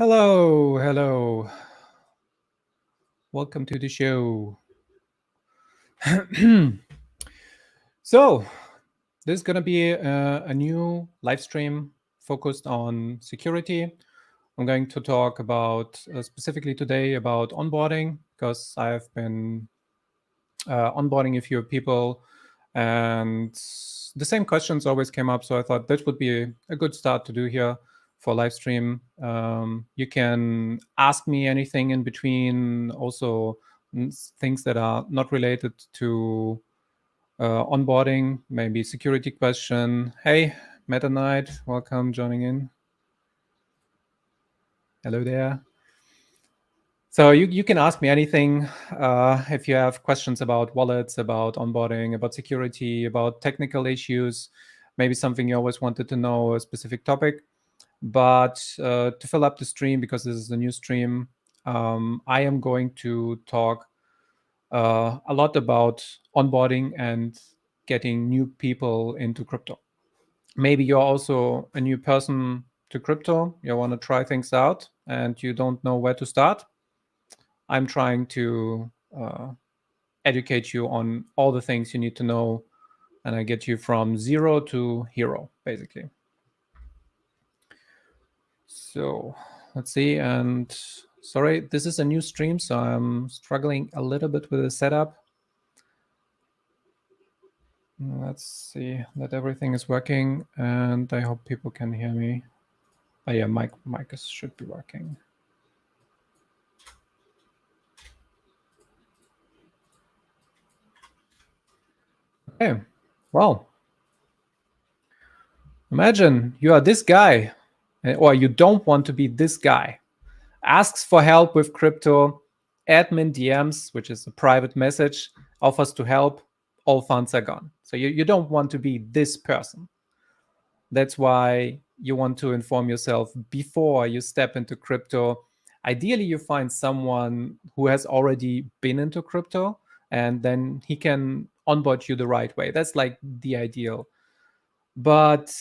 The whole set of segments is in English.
Hello, hello. Welcome to the show. So, this is going to be a new live stream focused on security. I'm going to talk about specifically today about onboarding because I've been onboarding a few people and the same questions always came up. So I thought that would be a good start to do here for live stream. You can ask me anything in between, also things that are not related to onboarding, maybe security question. Hey, Meta Knight, welcome joining in. Hello there. So you can ask me anything if you have questions about wallets, about onboarding, about security, about technical issues, maybe something you always wanted to know, a specific topic. But to fill up the stream, because this is a new stream, I am going to talk a lot about onboarding and getting new people into crypto. Maybe you're also a new person to crypto, you want to try things out and you don't know where to start. I'm trying to educate you on all the things you need to know, and I get you from zero to hero, basically. So let's see. And sorry, this is a new stream, so I'm struggling a little bit with the setup. Let's see that everything is working, and I hope people can hear me. Oh yeah, mic should be working. Okay, well, imagine you are this guy, or you don't want to be this guy. Asks for help with crypto, admin DMs, which is a private message, offers to help, all funds are gone. So you don't want to be this person. That's why you want to inform yourself before you step into crypto. Ideally, you find someone who has already been into crypto, and then he can onboard you the right way. That's like the ideal. But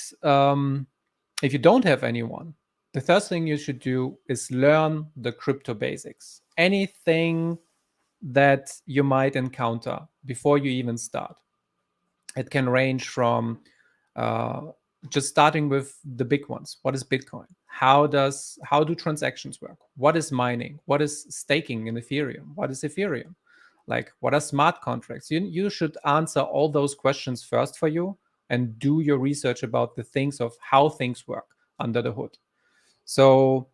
if you don't have anyone, the first thing you should do is learn the crypto basics. Anything that you might encounter before you even start. It can range from just starting with the big ones. What is Bitcoin? How do transactions work? What is mining? What is staking in Ethereum? What is Ethereum? Like, what are smart contracts? You should answer all those questions first for you and do your research about the things of how things work under the hood. So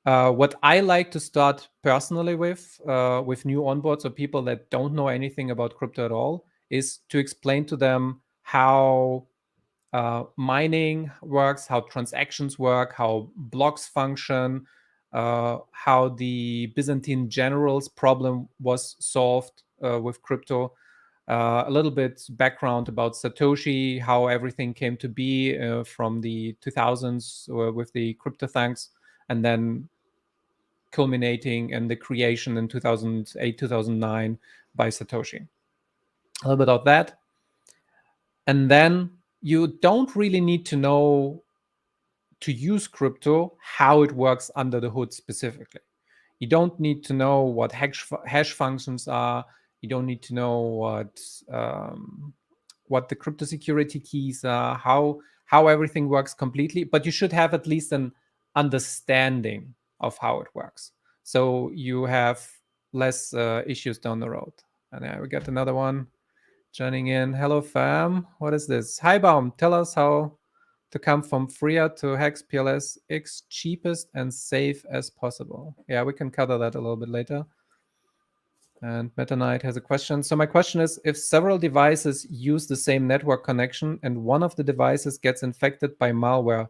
what I like to start personally with new onboards or people that don't know anything about crypto at all is to explain to them how mining works, how transactions work, how blocks function, how the Byzantine generals problem was solved with crypto. A little bit background about Satoshi, how everything came to be from the 2000s with the CryptoThanks, and then culminating in the creation in 2008, 2009 by Satoshi. A little bit of that. And then you don't really need to know to use crypto, how it works under the hood specifically. You don't need to know what hash functions are. You don't need to know what the crypto security keys are, how everything works completely, but you should have at least an understanding of how it works, so you have less issues down the road. And now we got another one joining in. Hello, fam. What is this? Hi, Baum. Tell us how to come from fiat to hex PLS X cheapest and safe as possible. Yeah, we can cover that a little bit later. And Meta Knight has a question. So my question is, if several devices use the same network connection and one of the devices gets infected by malware,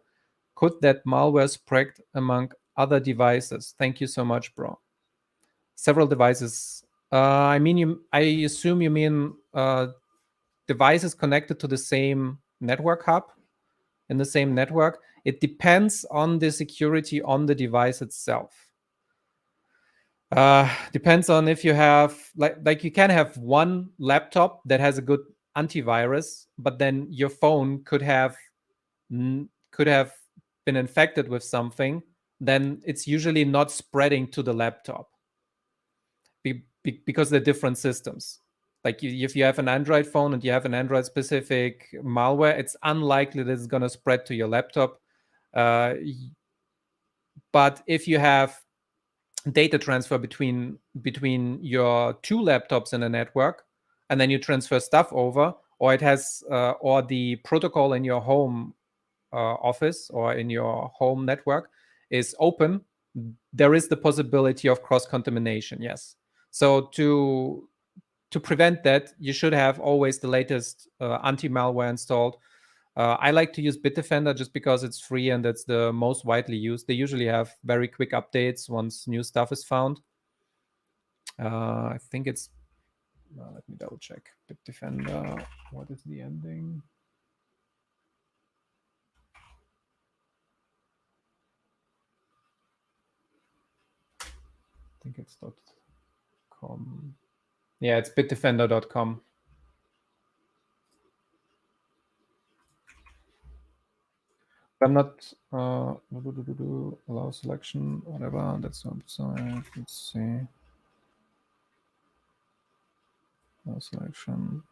could that malware spread among other devices? Thank you so much, bro. Several devices. I assume you mean devices connected to the same network hub in the same network. It depends on the security on the device itself. Depends on if you have like you can have one laptop that has a good antivirus, but then your phone could have been infected with something then it's usually not spreading to the laptop because they're different systems. Like if you have an Android phone and you have an Android specific malware, it's unlikely that it's going to spread to your laptop. But if you have data transfer between your two laptops in a network, and then you transfer stuff over, or it has or the protocol in your home office or in your home network is open, there is the possibility of cross contamination. Yes. So to prevent that, you should have always the latest anti-malware installed. I like to use Bitdefender just because it's free and it's the most widely used. They usually have very quick updates once new stuff is found. I think it's, let me double check. Bitdefender, what is the ending? I think it's .com. Yeah, it's bitdefender.com. I'm not allow selection, whatever. That's website. Let's see. Allow selection.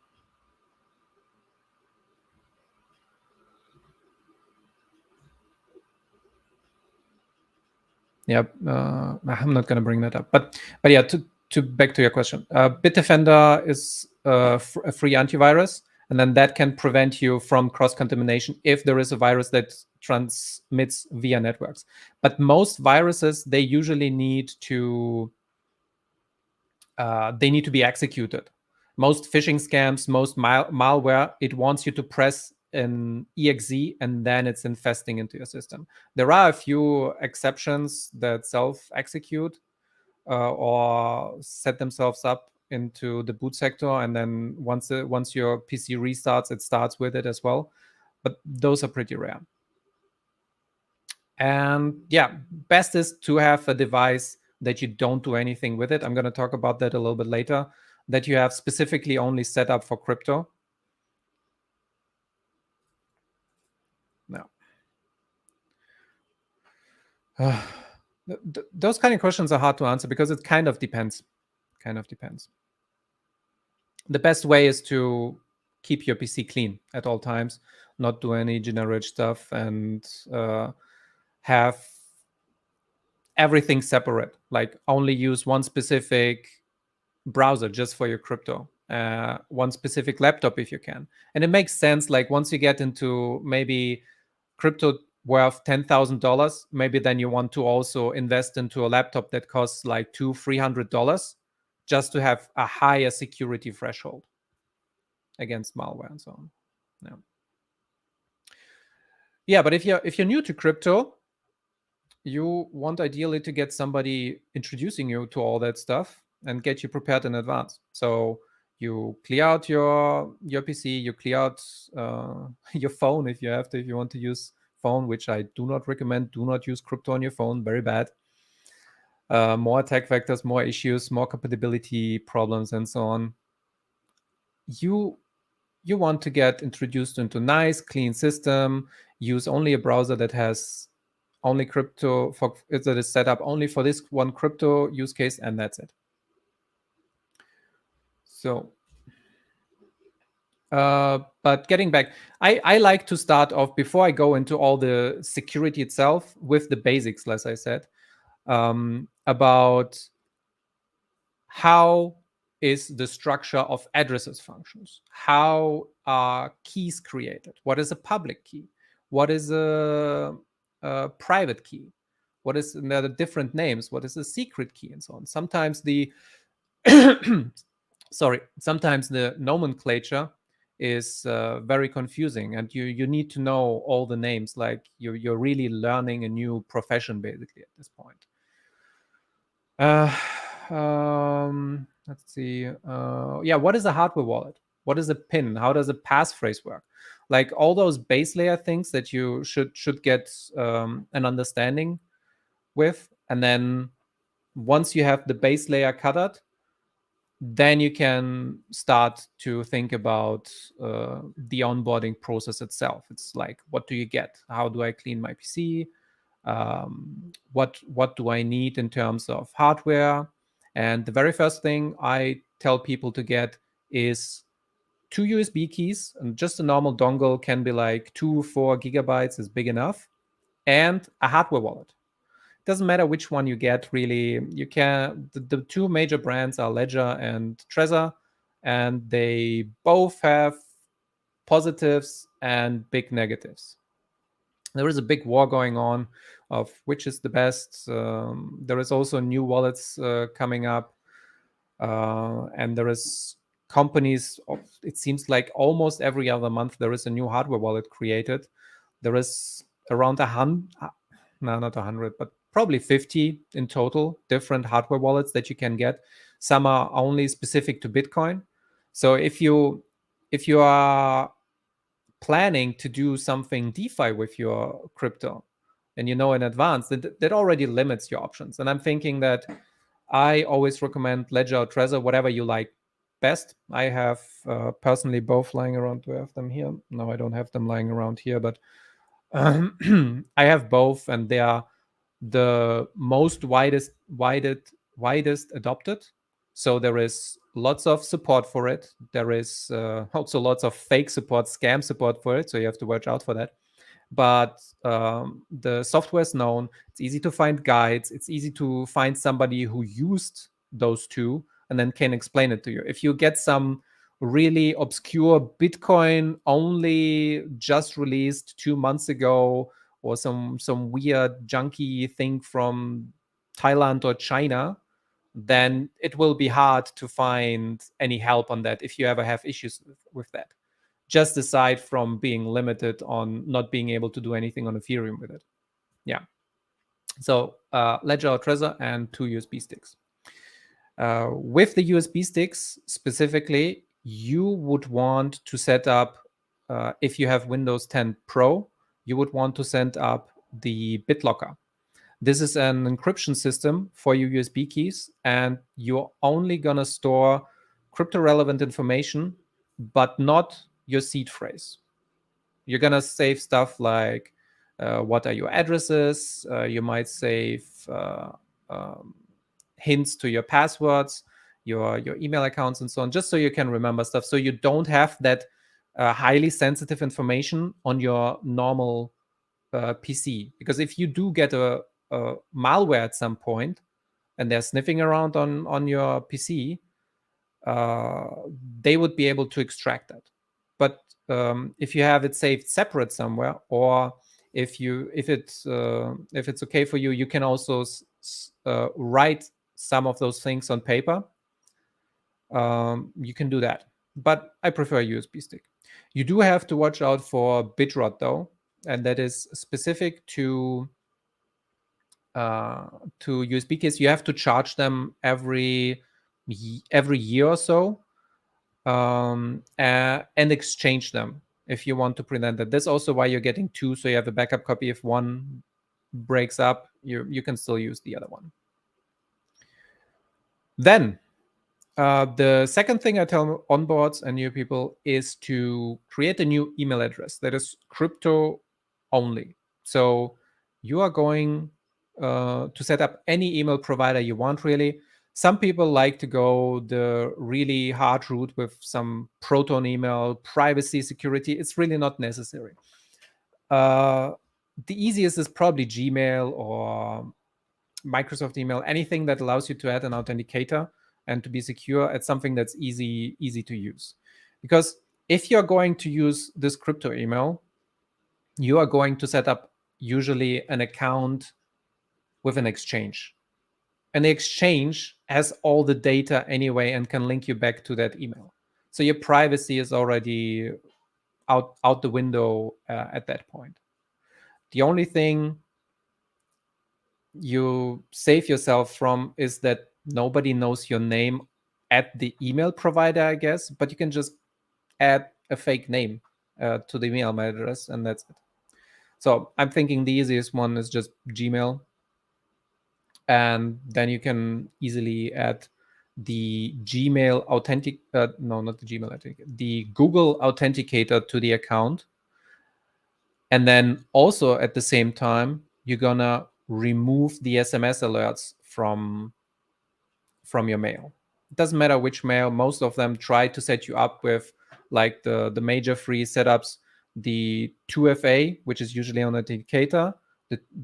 Yeah, I'm not going to bring that up. But yeah, to back to your question, Bitdefender is a free antivirus, and then that can prevent you from cross-contamination if there is a virus that transmits via networks. But most viruses, they usually need to be executed. Most phishing scams, most malware, it wants you to press an exe and then it's infesting into your system. There are a few exceptions that self-execute or set themselves up into the boot sector, and then once your PC restarts, it starts with it as well. But those are pretty rare. And yeah, best is to have a device that you don't do anything with it. I'm going to talk about that a little bit later, that you have specifically only set up for crypto. Now, those kind of questions are hard to answer because it kind of depends. The best way is to keep your PC clean at all times, not do any generic stuff, and have everything separate. Like only use one specific browser just for your crypto, one specific laptop if you can. And it makes sense, like once you get into maybe crypto worth $10,000, maybe then you want to also invest into a laptop that costs like $200-300 just to have a higher security threshold against malware and so on. Yeah, but if you're new to crypto, you want ideally to get somebody introducing you to all that stuff and get you prepared in advance. So you clear out your PC, you clear out your phone if you have to, if you want to use phone, which I do not recommend. Do not use crypto on your phone, very bad. More attack vectors, more issues, more compatibility problems, and so on. You want to get introduced into a nice, clean system, use only a browser that has only crypto, that is set up only for this one crypto use case, and that's it. So, but getting back, I like to start off, before I go into all the security itself, with the basics, as I said, about how is the structure of addresses functions? How are keys created? What is a public key? What is a private key? What is the different names? What is a secret key, and so on? Sometimes the sometimes the nomenclature is very confusing, and you need to know all the names. Like you're really learning a new profession basically at this point. Let's see. Yeah, what is a hardware wallet? What is a PIN? How does a passphrase work? Like all those base layer things that you should get an understanding with, and then once you have the base layer covered, then you can start to think about the onboarding process itself. It's like, what do you get? How do I clean my PC? What do I need in terms of hardware? And the very first thing I tell people to get is 2 USB keys, and just a normal dongle can be like 2-4 gigabytes is big enough, and a hardware wallet. Doesn't matter which one you get, really. You can, the two major brands are Ledger and Trezor, and they both have positives and big negatives. There is a big war going on of which is the best. There is also new wallets coming up, and there is companies. It seems like almost every other month there is a new hardware wallet created. There is around 100, no, not 100, but probably 50 in total different hardware wallets that you can get. Some are only specific to Bitcoin. So if you are planning to do something DeFi with your crypto, and you know in advance, that already limits your options. And I'm thinking that I always recommend Ledger or Trezor, whatever you like best. I have personally both lying around. Do I have them here? No, I don't have them lying around here, but I have both, and they are the most widest adopted. So there is lots of support for it. There is also lots of fake support, scam support for it. So you have to watch out for that. But the software is known. It's easy to find guides. It's easy to find somebody who used those two and then can explain it to you. If you get some really obscure Bitcoin only just released 2 months ago, or some weird junky thing from Thailand or China, then it will be hard to find any help on that if you ever have issues with that. Just aside from being limited on not being able to do anything on Ethereum with it. Yeah. So Ledger or Trezor and 2 USB sticks. With the USB sticks specifically, you would want to set up, if you have Windows 10 Pro, you would want to set up the BitLocker. This is an encryption system for your USB keys, and you're only going to store crypto-relevant information, but not your seed phrase. You're going to save stuff like what are your addresses. You might save hints to your passwords, your email accounts, and so on, just so you can remember stuff. So you don't have that highly sensitive information on your normal PC. Because if you do get a malware at some point and they're sniffing around on your PC, they would be able to extract that. But if you have it saved separate somewhere, or if it's okay for you, you can also write some of those things on paper. You can do that, but I prefer a USB stick. You do have to watch out for bit rot though, and that is specific to USB keys. You have to charge them every year or so, and exchange them if you want to prevent that. That's also why you're getting 2, so you have a backup copy. If one breaks up, you can still use the other one. Then the second thing I tell onboards and new people is to create a new email address that is crypto only. So you are going to set up any email provider you want, really. Some people like to go the really hard route with some Proton email, privacy, security. It's really not necessary. The easiest is probably Gmail or Microsoft email, anything that allows you to add an authenticator and to be secure at something that's easy to use. Because if you're going to use this crypto email, you are going to set up usually an account with an exchange. And the exchange has all the data anyway and can link you back to that email. So your privacy is already out the window at that point. The only thing you save yourself from is that nobody knows your name at the email provider, I guess, but you can just add a fake name to the email address, and that's it. So I'm thinking the easiest one is just Gmail. And then you can easily add the Gmail the Google Authenticator to the account. And then also at the same time, you're gonna remove the SMS alerts from your mail. It doesn't matter which mail. Most of them try to set you up with like the major free setups, the 2FA, which is usually on authenticator,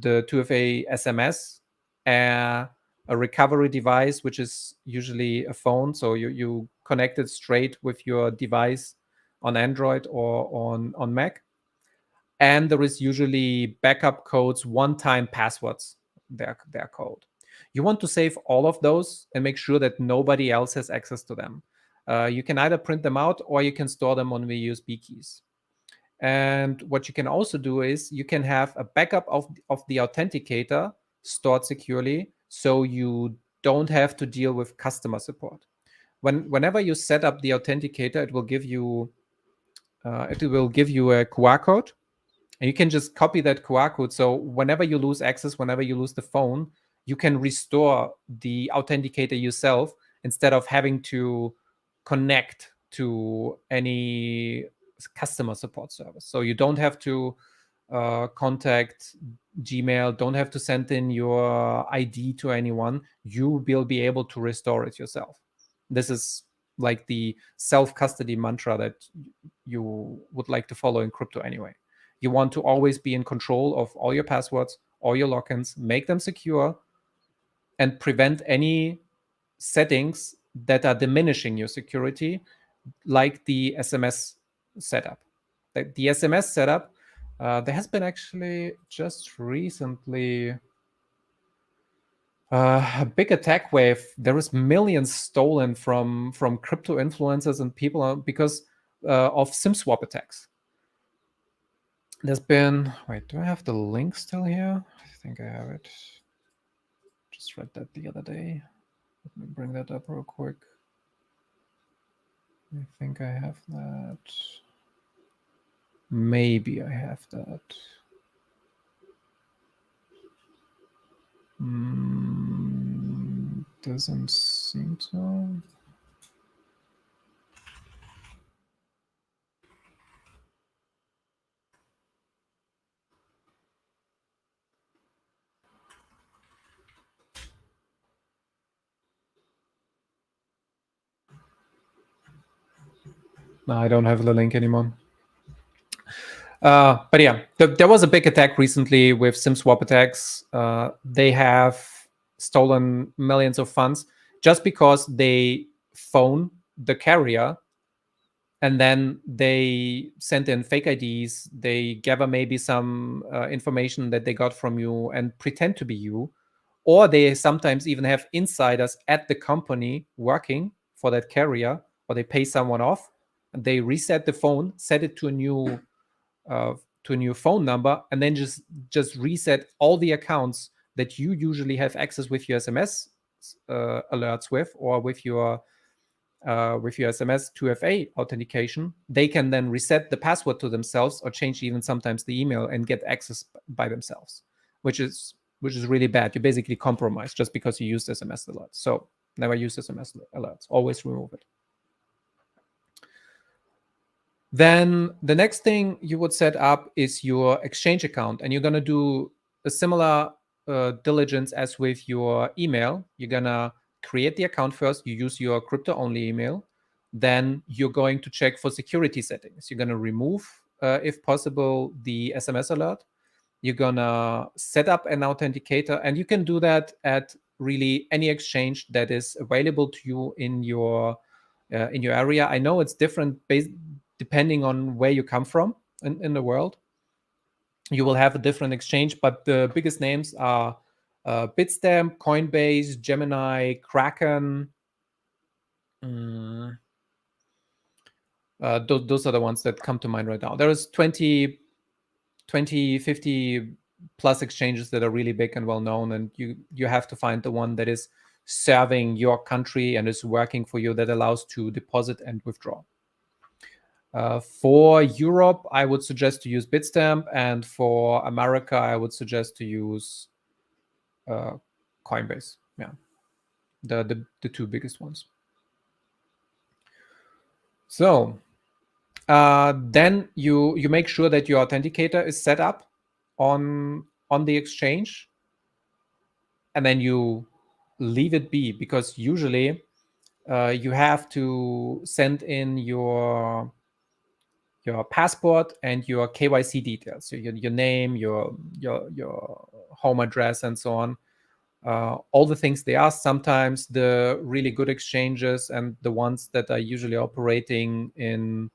the 2FA SMS, a recovery device, which is usually a phone. So you connect it straight with your device on Android or on Mac. And there is usually backup codes, one-time passwords, they're called. You want to save all of those and make sure that nobody else has access to them. You can either print them out or you can store them on the USB keys. And what you can also do is you can have a backup of the authenticator stored securely, so you don't have to deal with customer support. Whenever you set up the authenticator, it will give you a QR code, and you can just copy that QR code. So whenever you lose access, whenever you lose the phone, you can restore the authenticator yourself instead of having to connect to any customer support service. So you don't have to contact Gmail, don't have to send in your ID to anyone. You will be able to restore it yourself. This is like the self-custody mantra that you would like to follow in crypto anyway. You want to always be in control of all your passwords, all your logins, make them secure, and prevent any settings that are diminishing your security, like the SMS setup. The SMS setup, there has been actually just recently a big attack wave. There is millions stolen from crypto influencers and people because of SIM swap attacks. There's been, wait, do I have the link still here? I think I have it. Just read that the other day. Let me bring that up real quick. I think I have that. Maybe I have that. Doesn't seem to. No, I don't have the link anymore. But yeah, there was a big attack recently with SIM swap attacks. They have stolen millions of funds just because they phone the carrier and then they send in fake IDs. They gather maybe some information that they got from you and pretend to be you. Or they sometimes even have insiders at the company working for that carrier, or they pay someone off. And they reset the phone, set it to a new phone number, and then just reset all the accounts that you usually have access with your SMS alerts with, or with your SMS 2FA authentication. They can then reset the password to themselves or change even sometimes the email and get access by themselves, which is really bad. You're basically compromised just because you used SMS alerts. So never use SMS alerts. Always remove it. Then the next thing you would set up is your exchange account, and you're going to do a similar diligence as with your email. You're going to create the account first. You use your crypto-only email. Then you're going to check for security settings. You're going to remove, if possible, the SMS alert. You're going to set up an authenticator, and you can do that at really any exchange that is available to you in your area. I know it's different depending on where you come from in the world. You will have a different exchange, but the biggest names are Bitstamp, Coinbase, Gemini, Kraken. Those are the ones that come to mind right now. There is 20, 50 plus exchanges that are really big and well known, and you have to find the one that is serving your country and is working for you, that allows to deposit and withdraw. For Europe, I would suggest to use Bitstamp, and for America, I would suggest to use Coinbase. Yeah, the two biggest ones. So then you make sure that your authenticator is set up on on the exchange, and then you leave it be, because usually you have to send in your passport and your KYC details, so your name, your home address, and so on. All the things they ask. Sometimes the really good exchanges and the ones that are usually operating in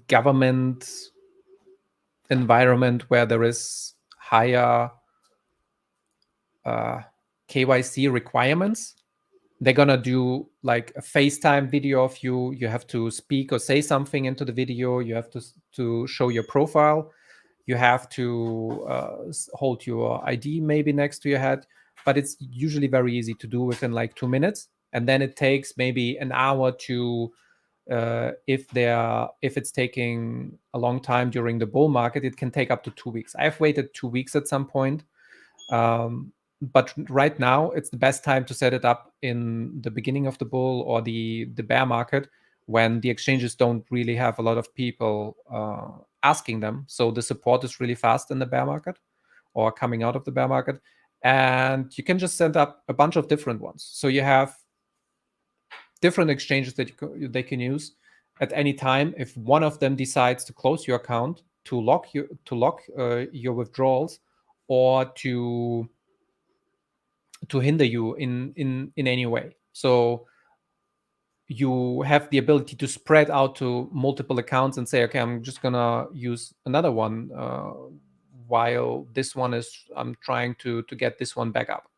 government environment where there is higher KYC requirements, they're gonna do like a FaceTime video of you. You have to speak or say something into the video. You have to show your profile. You have to hold your ID maybe next to your head, but it's usually very easy to do within like 2 minutes. And then it takes maybe an hour to, if it's taking a long time during the bull market, it can take up to 2 weeks. I've waited 2 weeks at some point. But right now, it's the best time to set it up in the beginning of the bull or the bear market, when the exchanges don't really have a lot of people asking them. So the support is really fast in the bear market or coming out of the bear market. And you can just set up a bunch of different ones. So you have different exchanges that they can use at any time. If one of them decides to close your account, to lock your withdrawals, or to hinder you in any way. So you have the ability to spread out to multiple accounts and say, okay, I'm just gonna use another one while this one I'm trying to get this one back up.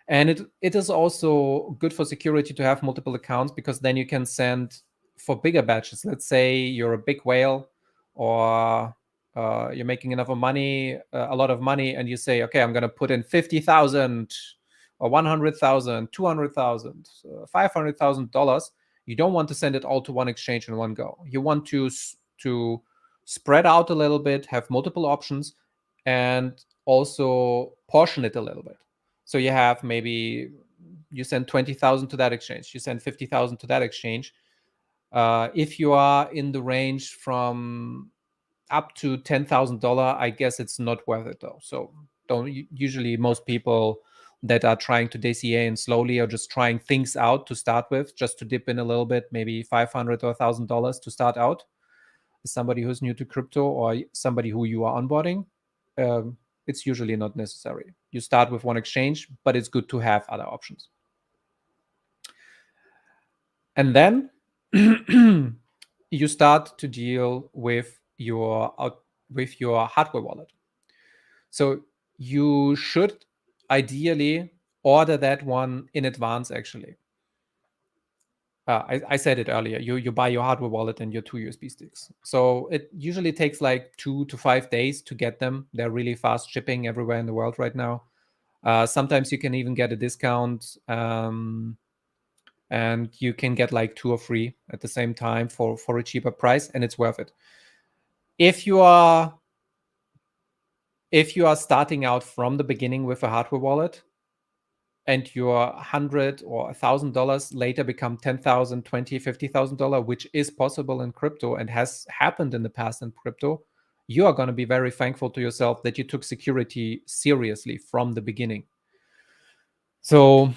And it is also good for security to have multiple accounts, because then you can send for bigger batches. Let's say you're a big whale, or you're making enough money, a lot of money, and you say, okay, I'm going to put in 50,000 or 100,000, 200,000, $500,000. You don't want to send it all to one exchange in one go. You want to spread out a little bit, have multiple options, and also portion it a little bit. So you have, maybe you send 20,000 to that exchange, you send 50,000 to that exchange. If you are in the range from up to $10,000, I guess it's not worth it though. So usually most people that are trying to DCA and slowly are just trying things out to start with, just to dip in a little bit, maybe $500 or $1,000 to start out. As somebody who's new to crypto or somebody who you are onboarding, it's usually not necessary. You start with one exchange, but it's good to have other options. And then you start to deal with your hardware wallet. So you should ideally order that one in advance, actually. I said it earlier. You buy your hardware wallet and your 2 USB sticks. So it usually takes like 2 to 5 days to get them. They're really fast shipping everywhere in the world right now. Sometimes you can even get a discount, and you can get like 2 or 3 at the same time for a cheaper price, and it's worth it. If you are starting out from the beginning with a hardware wallet, and your $100 or $1,000 later become $10,000, $20,000, $50,000, which is possible in crypto and has happened in the past in crypto, you are going to be very thankful to yourself that you took security seriously from the beginning. So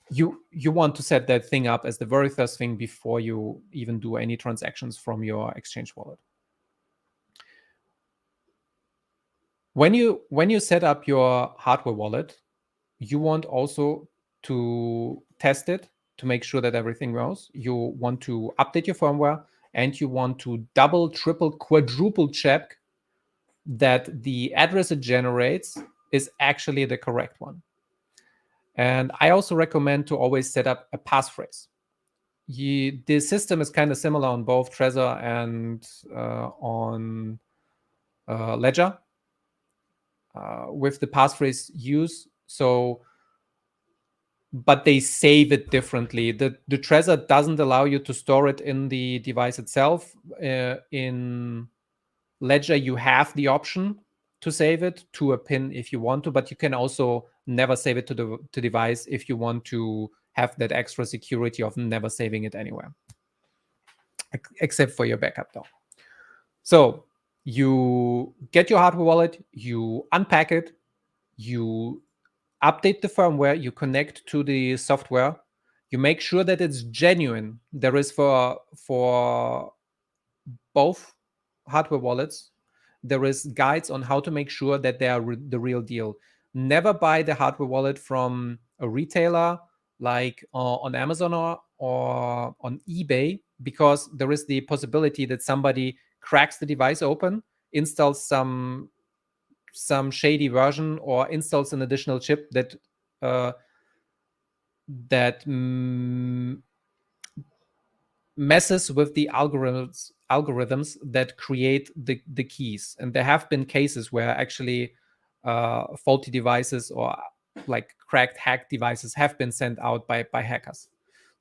you want to set that thing up as the very first thing before you even do any transactions from your exchange wallet. When you set up your hardware wallet, you want also to test it to make sure that everything goes. You want to update your firmware, and you want to double, triple, quadruple check that the address it generates is actually the correct one. And I also recommend to always set up a passphrase. The system is kind of similar on both Trezor and on Ledger with the passphrase use. So, but they save it differently. The Trezor doesn't allow you to store it in the device itself. In Ledger, you have the option to save it to a pin if you want to, but you can also never save it to the device if you want to have that extra security of never saving it anywhere, except for your backup though. So you get your hardware wallet, you unpack it, you update the firmware, you connect to the software, you make sure that it's genuine. There is for both hardware wallets, there is guides on how to make sure that they are the real deal. Never buy the hardware wallet from a retailer like on Amazon or on eBay, because there is the possibility that somebody cracks the device open, installs some shady version, or installs an additional chip that uh, that messes with the algorithms that create the keys. And there have been cases where actually faulty devices or like cracked hacked devices have been sent out by hackers.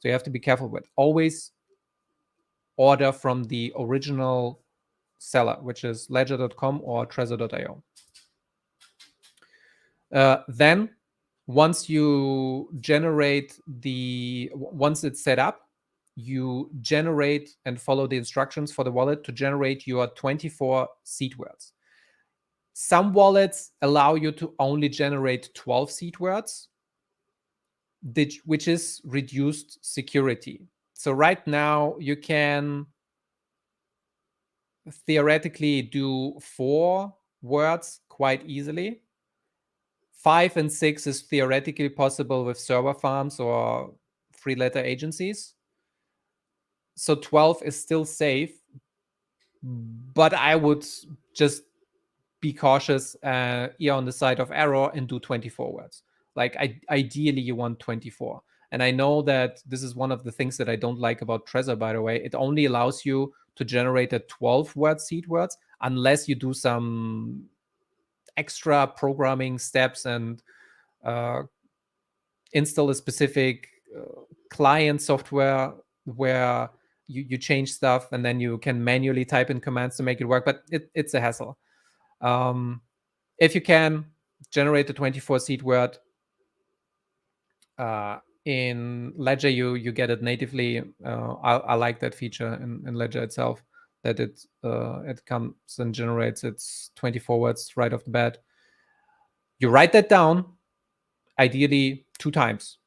So you have to be careful with. Always order from the original seller, which is ledger.com or trezor.io. Then once it's set up, you generate and follow the instructions for the wallet to generate your 24 seed words. Some wallets allow you to only generate 12 seed words, which is reduced security. So right now you can theoretically do 4 words quite easily. 5 and 6 is theoretically possible with server farms or 3-letter agencies. So 12 is still safe, but I would just be cautious, err on the side of error, and do 24 words. Like ideally you want 24. And I know that this is one of the things that I don't like about Trezor, by the way. It only allows you to generate a 12-word seed words unless you do some extra programming steps and install a specific client software where you change stuff and then you can manually type in commands to make it work. But it's a hassle. If you can generate a 24 seed word in Ledger, you get it natively. I like that feature in Ledger itself, that it comes and generates its 24 words right off the bat. You write that down, ideally 2 times.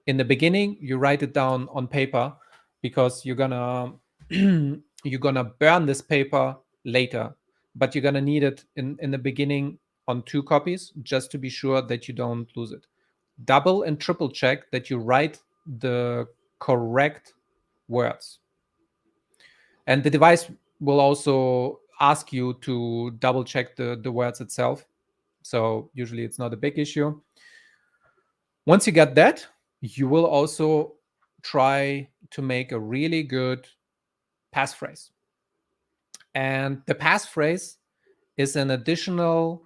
In the beginning, you write it down on paper because you're gonna burn this paper later, but you're gonna need it in the beginning on 2 copies just to be sure that you don't lose it. Double and triple check that you write the correct words. And the device will also ask you to double check the words itself. So usually it's not a big issue. Once you get that, you will also try to make a really good passphrase. And the passphrase is an additional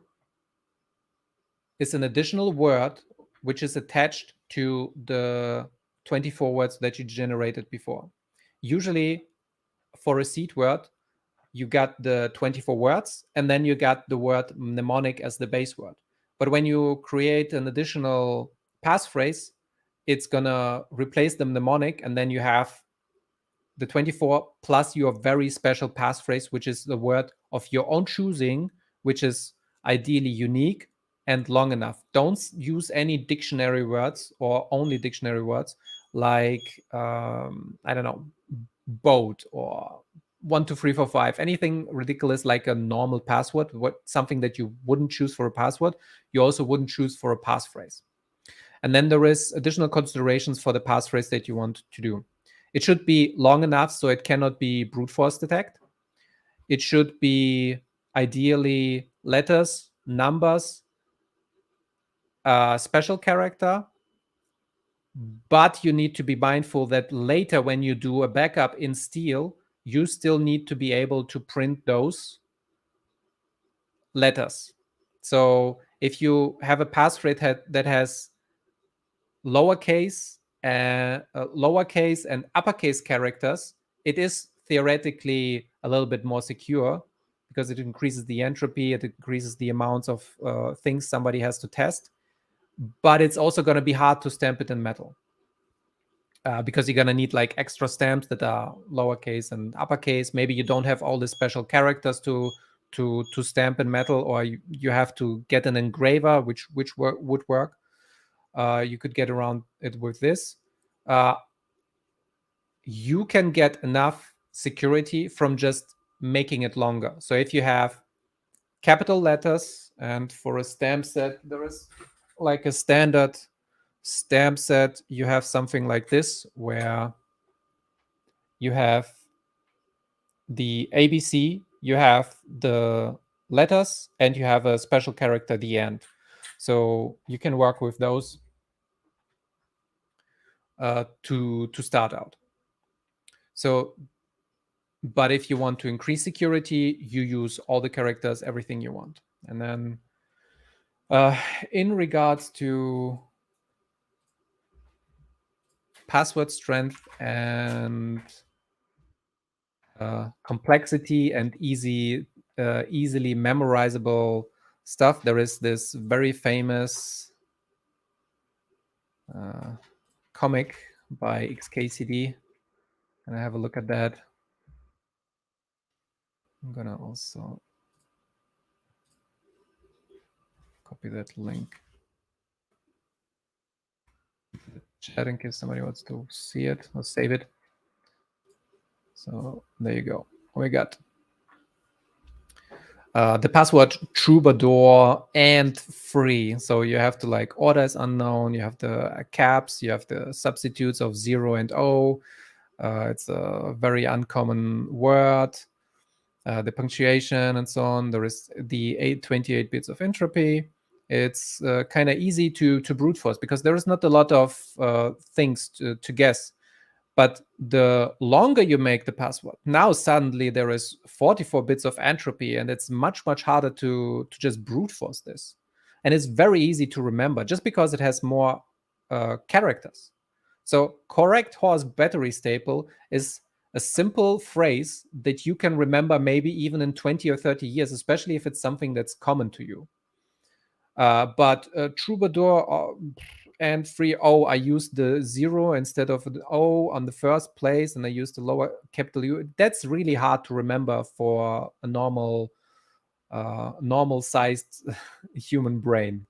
word which is attached to the 24 words that you generated before. Usually for a seed word, you got the 24 words and then you got the word mnemonic as the base word. But when you create an additional passphrase, it's gonna replace the mnemonic, and then you have the 24 plus your very special passphrase, which is the word of your own choosing, which is ideally unique and long enough. Don't use any dictionary words or only dictionary words like I don't know, boat or 1 2 3 4 5, anything ridiculous like a normal password, something that you wouldn't choose for a password, you also wouldn't choose for a passphrase. And then there is additional considerations for the passphrase that you want to do. It should be long enough so it cannot be brute force detect. It should be ideally letters, numbers, special character. But you need to be mindful that later when you do a backup in Steel, you still need to be able to print those letters. So if you have a passphrase that has lowercase and uppercase characters, it is theoretically a little bit more secure because it increases the entropy, it increases the amounts of things somebody has to test, but it's also going to be hard to stamp it in metal. because you're gonna need like extra stamps that are lowercase and uppercase. Maybe you don't have all the special characters to stamp in metal, or you have to get an engraver, which would work. You could get around it with this. You can get enough security from just making it longer. So if you have capital letters, and for a stamp set, there is like a standard stamp set, you have something like this, where you have the ABC, you have the letters, and you have a special character at the end. So you can work with those to start out. So, but if you want to increase security, you use all the characters, everything you want. And then in regards to password strength and complexity and easily memorizable stuff, there is this very famous comic by XKCD, and I have a look at that. I'm gonna also copy that link to the chat in case somebody wants to see it or save it. So there you go. We got the password troubadour and free. So you have to like order is unknown, you have the caps, you have the substitutes of 0 and O. It's a very uncommon word. The punctuation and so on. There is the 28 bits of entropy. It's kind of easy to brute force because there is not a lot of things to guess. But the longer you make the password, now suddenly there is 44 bits of entropy, and it's much, much harder to just brute force this. And it's very easy to remember just because it has more characters. So correct horse battery staple is a simple phrase that you can remember maybe even in 20 or 30 years, especially if it's something that's common to you. But troubadour and free, I used the 0 instead of the O on the first place, and I used the lower capital U. That's really hard to remember for a normal sized human brain.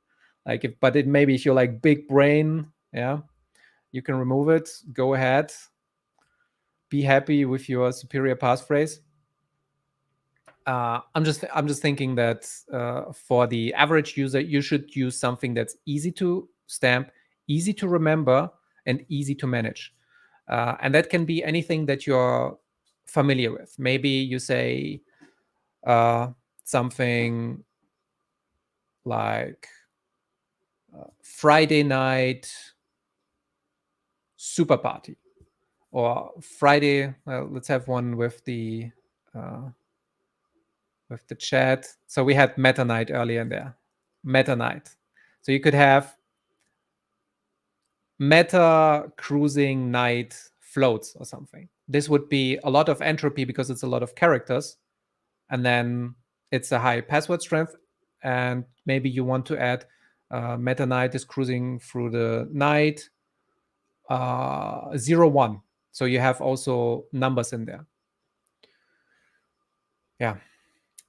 Like maybe if you're like big brain, yeah, you can remove it. Go ahead. Be happy with your superior passphrase. I'm just thinking that for the average user, you should use something that's easy to stamp, easy to remember, and easy to manage. And that can be anything that you're familiar with. Maybe you say something like Friday night super party, or Friday. Let's have one with the chat. So we had meta night earlier in there. Meta night. So you could have meta cruising night floats or something. This would be a lot of entropy because it's a lot of characters. And then it's a high password strength. And maybe you want to add meta night is cruising through the night 01. So you have also numbers in there. Yeah.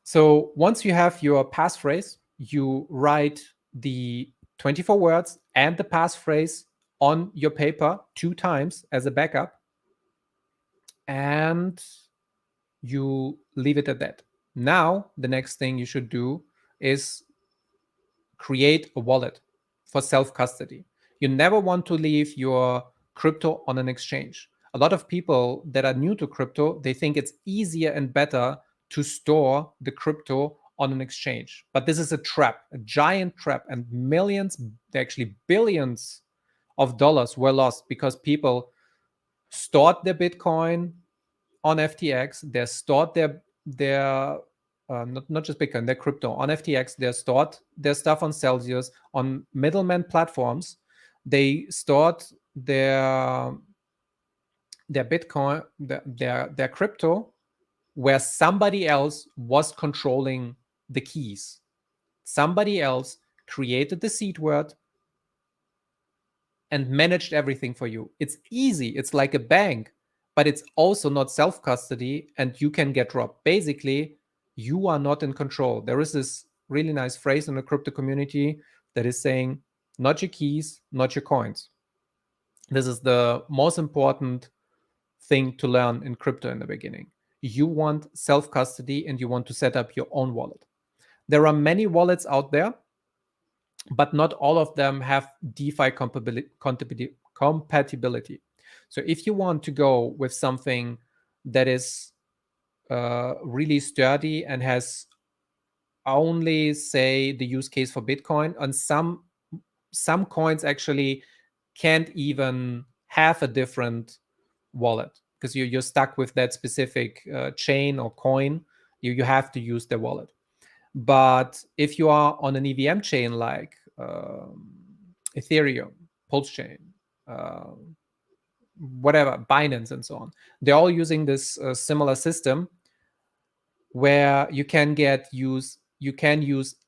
So once you have your passphrase, you write the 24 words and the passphrase on your paper 2 times as a backup, and you leave it at that. Now, the next thing you should do is create a wallet for self-custody. You never want to leave your crypto on an exchange. A lot of people that are new to crypto, they think it's easier and better to store the crypto on an exchange. But this is a trap, a giant trap, and millions, actually billions of dollars were lost because people stored their Bitcoin on FTX. They stored their not just Bitcoin, their crypto on FTX. They stored their stuff on Celsius, on middleman platforms. They stored their Bitcoin, their crypto, where somebody else was controlling the keys. Somebody else created the seed word, and managed everything for you. It's easy. It's like a bank, but it's also not self-custody, and you can get robbed. Basically, you are not in control. There is this really nice phrase in the crypto community that is saying, not your keys, not your coins. This is the most important thing to learn in crypto in the beginning. You want self-custody and you want to set up your own wallet. There are many wallets out there, but not all of them have DeFi compatibility. So if you want to go with something that is really sturdy and has only, say, the use case for Bitcoin, and some coins actually can't even have a different wallet because you're stuck with that specific chain or coin. You have to use the wallet. But if you are on an EVM chain like Ethereum, Pulse Chain, whatever, Binance, and so on, they're all using this similar system where you can use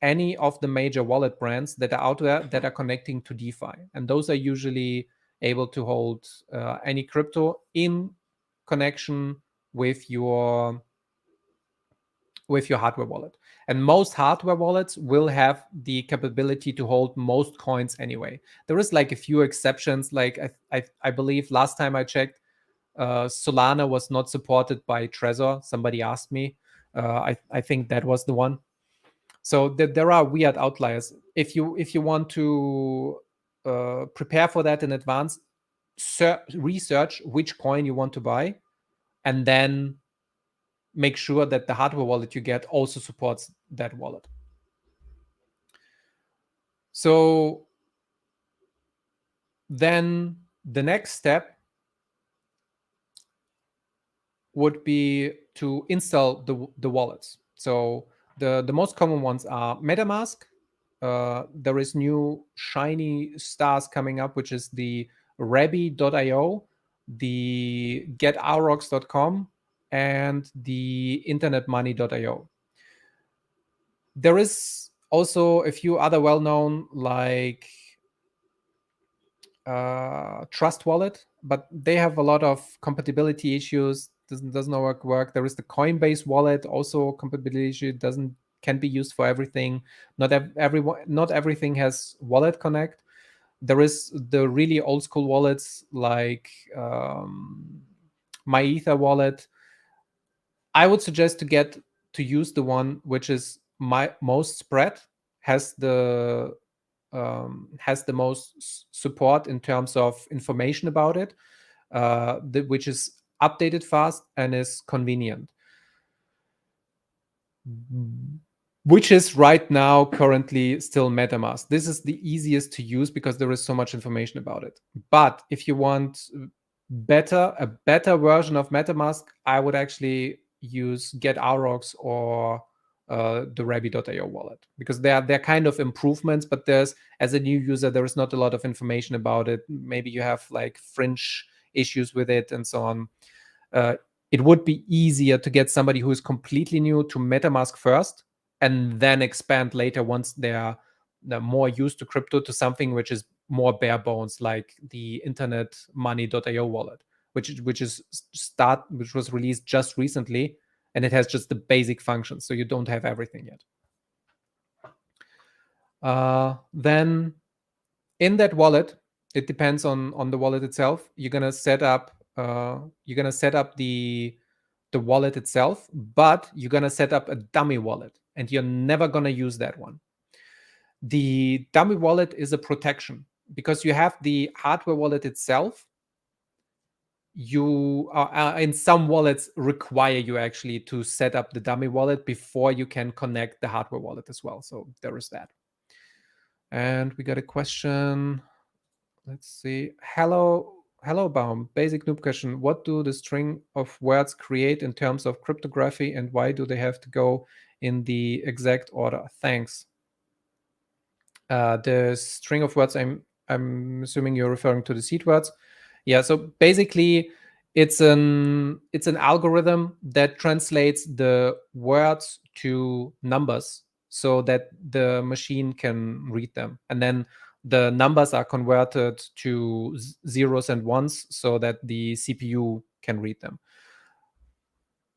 any of the major wallet brands that are out there that are connecting to DeFi, and those are usually able to hold any crypto in connection with your hardware wallet. And most hardware wallets will have the capability to hold most coins anyway. There is like a few exceptions. Like I believe last time I checked, Solana was not supported by Trezor. Somebody asked me. I think that was the one. So there are weird outliers. If you want to prepare for that in advance, research which coin you want to buy, and then make sure that the hardware wallet you get also supports that wallet. So then the next step would be to install the wallets. So the most common ones are metamask. There is new shiny stars coming up, which is the rabby.io, the getaurox.com, and the internetmoney.io. There is also a few other well-known, like Trust Wallet, but they have a lot of compatibility issues. Doesn't work. There is the Coinbase wallet, also compatibility issue. Can't be used for everything. Not everything has Wallet Connect. There is the really old school wallets like MyEther wallet. I would suggest to use the one which is most spread, has the most support in terms of information about it, which is updated fast and is convenient, which is right now currently still MetaMask. This is the easiest to use because there is so much information about it. But if you want a better version of MetaMask, I would actually use Get Aurox or the rabby.io wallet, because they're kind of improvements, but as a new user, there is not a lot of information about it. Maybe you have like fringe issues with it and so on. It would be easier to get somebody who is completely new to MetaMask first, and then expand later once they're more used to crypto, to something which is more bare bones, like the internetmoney.io wallet, which was released just recently, and it has just the basic functions, so you don't have everything yet. Then in that wallet, it depends on the wallet itself. You're gonna set up the wallet itself, but you're gonna set up a dummy wallet, and you're never gonna use that one. The dummy wallet is a protection because you have the hardware wallet itself. You are in some wallets require you actually to set up the dummy wallet before you can connect the hardware wallet as well. So there is that. And we got a question. Let's see. Hello, Baum. Basic noob question. What do the string of words create in terms of cryptography, and why do they have to go in the exact order? Thanks. The string of words, I'm assuming you're referring to the seed words. Yeah, so basically it's an algorithm that translates the words to numbers so that the machine can read them. And then the numbers are converted to zeros and ones so that the CPU can read them.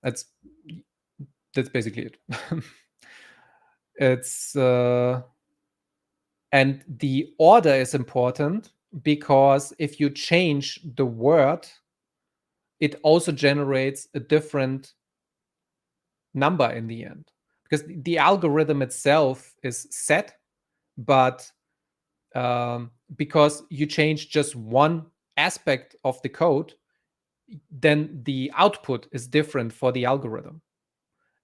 That's basically it. It's and the order is important because if you change the word, it also generates a different number in the end, because the algorithm itself is set, but because you change just one aspect of the code, then the output is different for the algorithm.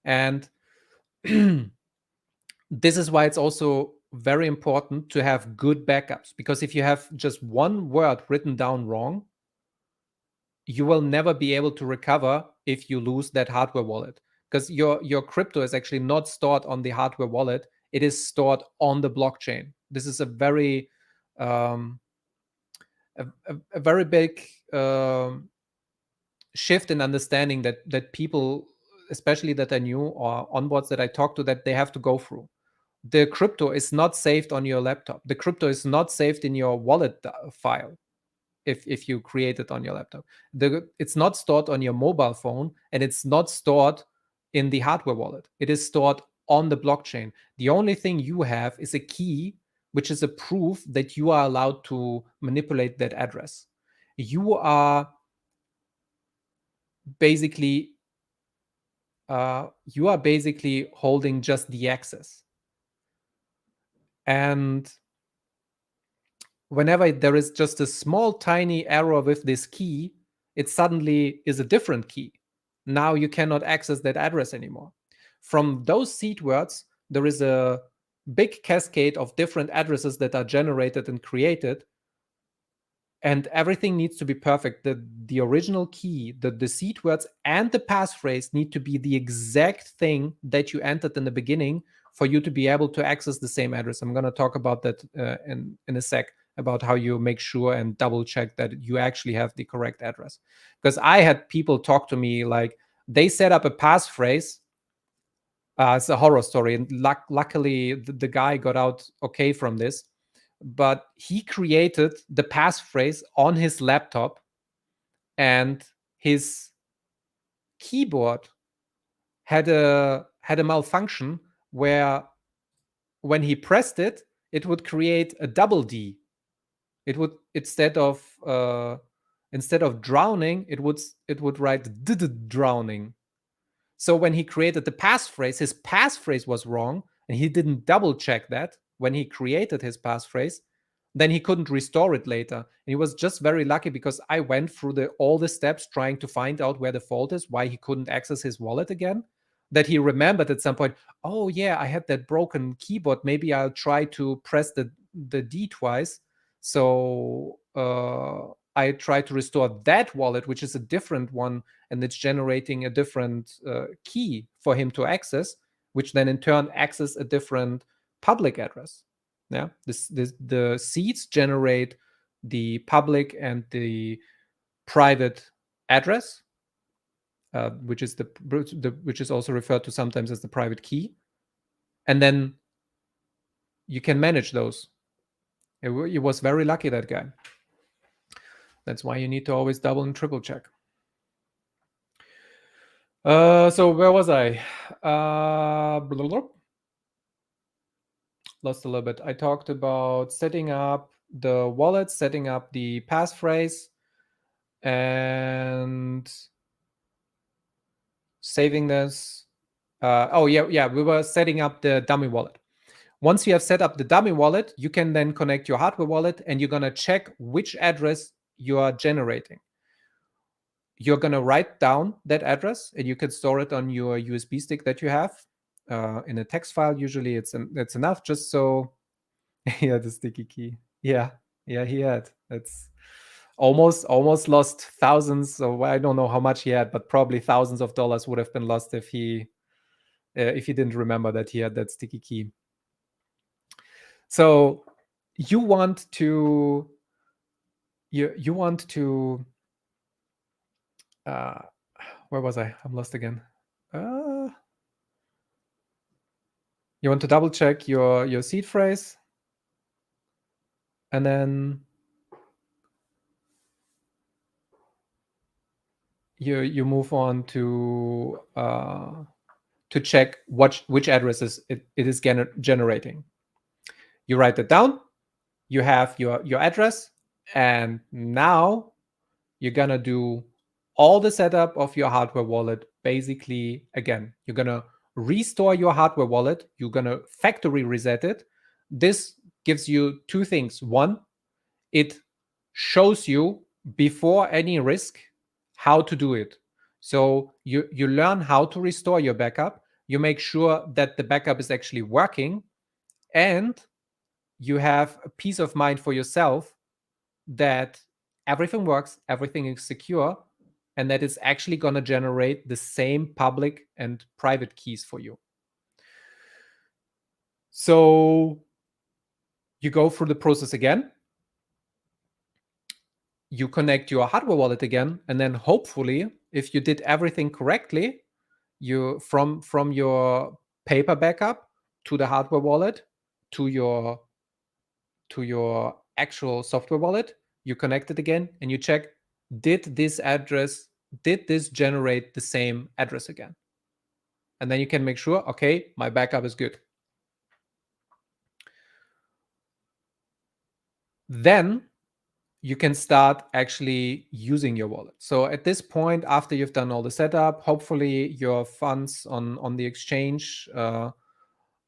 And this is why it's also very important to have good backups, because if you have just one word written down wrong, you will never be able to recover if you lose that hardware wallet, because your crypto is actually not stored on the hardware wallet. It is stored on the blockchain. This is a very a very big shift in understanding that people, especially that are new or onboards that I talk to, that they have to go through. The crypto is not saved on your laptop. The crypto is not saved in your wallet file if you create it on your laptop. It's not stored on your mobile phone, and it's not stored in the hardware wallet. It is stored on the blockchain. The only thing you have is a key, which is a proof that you are allowed to manipulate that address. You are basically holding just the access. And whenever there is just a small tiny error with this key, it suddenly is a different key. Now you cannot access that address anymore. From those seed words, there is a big cascade of different addresses that are generated and created, and everything needs to be perfect. The original key, the seed words and the passphrase need to be the exact thing that you entered in the beginning for you to be able to access the same address. I'm going to talk about that in a sec, about how you make sure and double check that you actually have the correct address. Because I had people talk to me like they set up a passphrase. It's a horror story, and luckily the guy got out okay from this. But he created the passphrase on his laptop, and his keyboard had a malfunction where when he pressed it, it would create a double D. It would, instead of drowning, it would write drowning. So when he created the passphrase, his passphrase was wrong, and he didn't double check that when he created his passphrase. Then he couldn't restore it later. And he was just very lucky because I went through all the steps trying to find out where the fault is, why he couldn't access his wallet again, that he remembered at some point, oh yeah, I had that broken keyboard. Maybe I'll try to press the D twice. So I tried to restore that wallet, which is a different one, and it's generating a different key for him to access, which then in turn access a different public address. Yeah, the seeds generate the public and the private address, which is which is also referred to sometimes as the private key, and then you can manage those. He was very lucky, that guy. That's why you need to always double and triple check. So where was I? Lost a little bit. I talked about setting up the wallet, setting up the passphrase, and saving this. We were setting up the dummy wallet. Once you have set up the dummy wallet, you can then connect your hardware wallet, and you're going to check which address you are generating. You're going to write down that address, and you can store it on your USB stick that you have in a text file. Usually it's enough, just so. Yeah, the sticky key. Yeah, he had. It's almost lost thousands. So I don't know how much he had, but probably thousands of dollars would have been lost if he didn't remember that he had that sticky key. So you want to where was I? I'm lost again. You want to double check your seed phrase. and then you move on to check which addresses it is generating. You write it down. You have your address, and now you're gonna do all the setup of your hardware wallet basically again. You're gonna restore your hardware wallet. You're gonna factory reset it. This gives you two things. One, it shows you before any risk how to do it. So you learn how to restore your backup. You make sure that the backup is actually working, and you have a peace of mind for yourself that everything works, everything is secure, and that it's actually going to generate the same public and private keys for you. So you go through the process again. You connect your hardware wallet again, and then hopefully, if you did everything correctly, you from your paper backup to the hardware wallet to your actual software wallet, you connect it again and you check, did this generate the same address again? And then you can make sure, okay, my backup is good. Then you can start actually using your wallet. So at this point, after you've done all the setup, hopefully your funds on the exchange are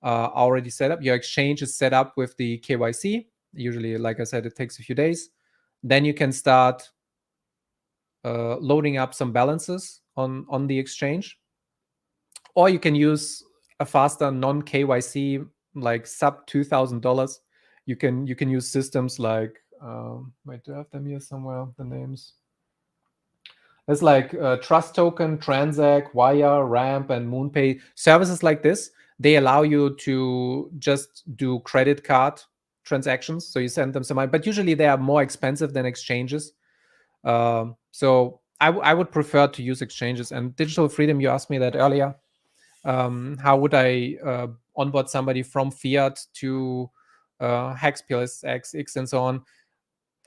already set up. Your exchange is set up with the KYC. Usually, like I said, it takes a few days. Then you can start loading up some balances on the exchange, or you can use a faster non-KYC, like sub $2,000. You can use systems like wait, do I have them here somewhere? The names. It's like Trust Token, Transact, Wire, Ramp, and MoonPay. Services like this, they allow you to just do credit card transactions. So you send them some money, but usually they are more expensive than exchanges. So I would prefer to use exchanges. And Digital Freedom, you asked me that earlier. How would I onboard somebody from fiat to Hex, PLSX, X, and so on?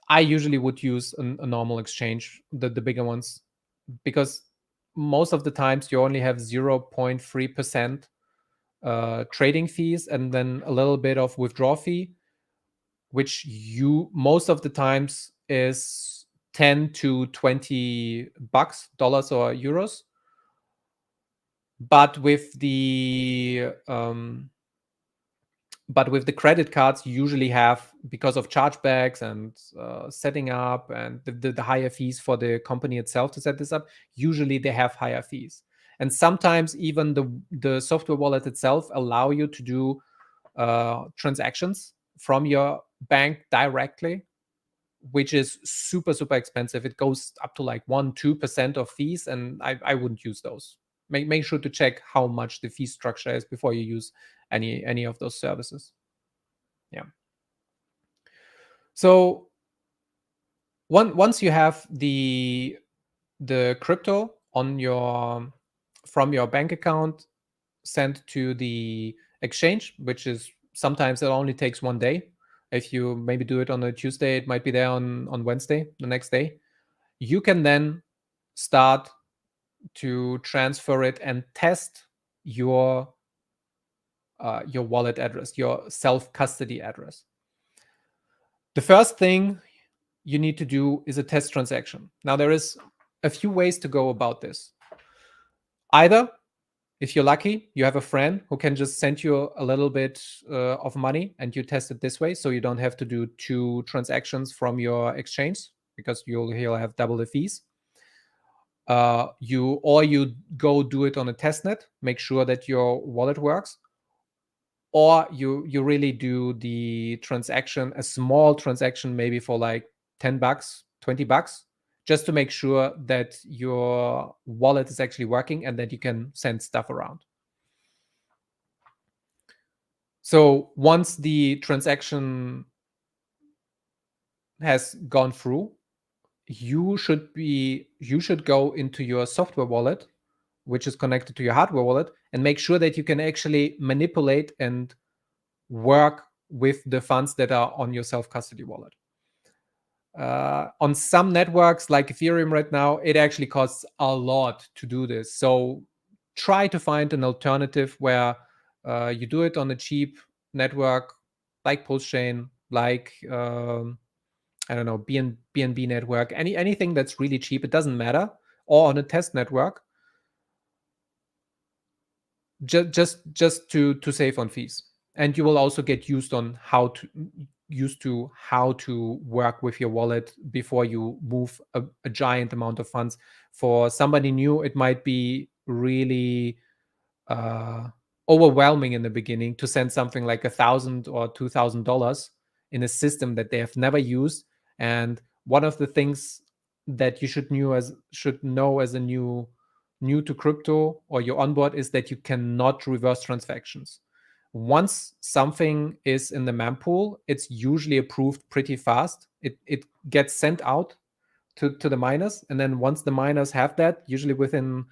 I usually would use a normal exchange, the bigger ones, because most of the times you only have 0.3% trading fees and then a little bit of withdrawal fee, which most of the times is 10 to 20 bucks, dollars or euros. But with the credit cards, you usually have, because of chargebacks and setting up and the higher fees for the company itself to set this up, usually they have higher fees. And sometimes even the software wallet itself allow you to do transactions from your bank directly, which is super, super expensive. It goes up to like 1-2% of fees, and I wouldn't use those. Make sure to check how much the fee structure is before you use any of those services. Yeah. So once you have the crypto from your bank account sent to the exchange, which is sometimes it only takes one day. If you maybe do it on a Tuesday, it might be there on Wednesday, the next day. You can then start to transfer it and test your wallet address, your self-custody address. The first thing you need to do is a test transaction. Now, there is a few ways to go about this. Either, if you're lucky, you have a friend who can just send you a little bit of money and you test it this way, so you don't have to do 2 transactions from your exchange, because he'll have double the fees. You go do it on a testnet, make sure that your wallet works, or you really do the transaction, a small transaction, maybe for like 10 bucks, 20 bucks, just to make sure that your wallet is actually working and that you can send stuff around. So once the transaction has gone through, you should go into your software wallet, which is connected to your hardware wallet, and make sure that you can actually manipulate and work with the funds that are on your self-custody wallet. On some networks like Ethereum right now, it actually costs a lot to do this. So try to find an alternative where you do it on a cheap network like Postchain, like I don't know, BNB network, anything that's really cheap. It doesn't matter, or on a test network. Just to save on fees, and you will also get used to how to work with your wallet before you move a giant amount of funds. For somebody new, it might be really overwhelming in the beginning to send something like $1,000 or $2,000 in a system that they have never used. And one of the things that you should know as a new to crypto or your onboard is that you cannot reverse transactions. Once something is in the mempool, it's usually approved pretty fast. It gets sent out to the miners, and then once the miners have that, usually within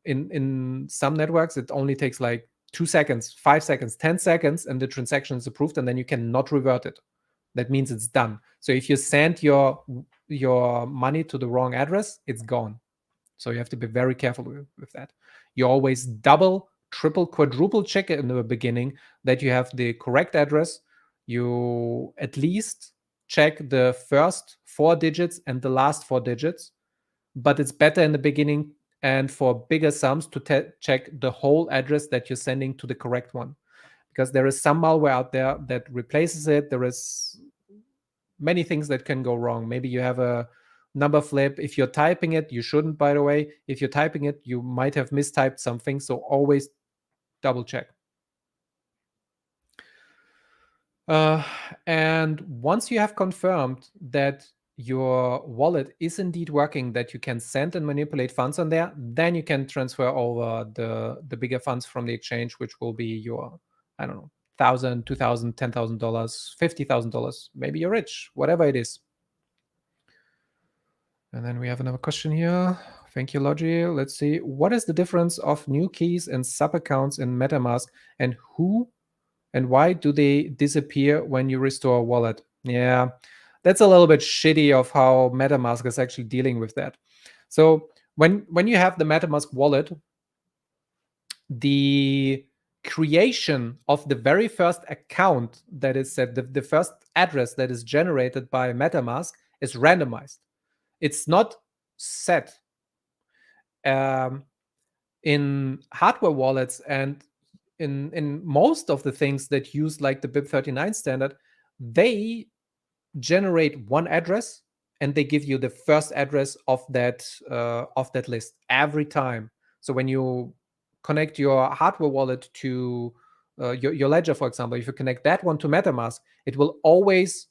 in some networks, it only takes like 2 seconds, 5 seconds, 10 seconds, and the transaction is approved, and then you cannot revert it. That means it's done. So if you send your money to the wrong address, it's gone. So you have to be very careful with that. You always double, triple, quadruple check it in the beginning that you have the correct address. You at least check the first 4 digits and the last 4 digits, but it's better in the beginning and for bigger sums to check the whole address that you're sending to the correct one, because there is some malware out there that replaces it. There is many things that can go wrong. Maybe you have a number flip. If you're typing it, you shouldn't, by the way. If you're typing it, you might have mistyped something. So always double check. And once you have confirmed that your wallet is indeed working, that you can send and manipulate funds on there, then you can transfer over the bigger funds from the exchange, which will be your, I don't know, $1,000, $2,000, $10,000, $50,000. Maybe you're rich, whatever it is. And then we have another question here. Thank you, Logi. Let's see. What is the difference of new keys and sub accounts in MetaMask, and who and why do they disappear when you restore a wallet? Yeah, that's a little bit shitty of how MetaMask is actually dealing with that. So when you have the MetaMask wallet, the creation of the very first account that is set, the first address that is generated by MetaMask is randomized. It's not set. In hardware wallets and in most of the things that use like the BIP39 standard, they generate one address and they give you the first address of that list every time. So when you connect your hardware wallet to your ledger, for example, if you connect that one to MetaMask, it will always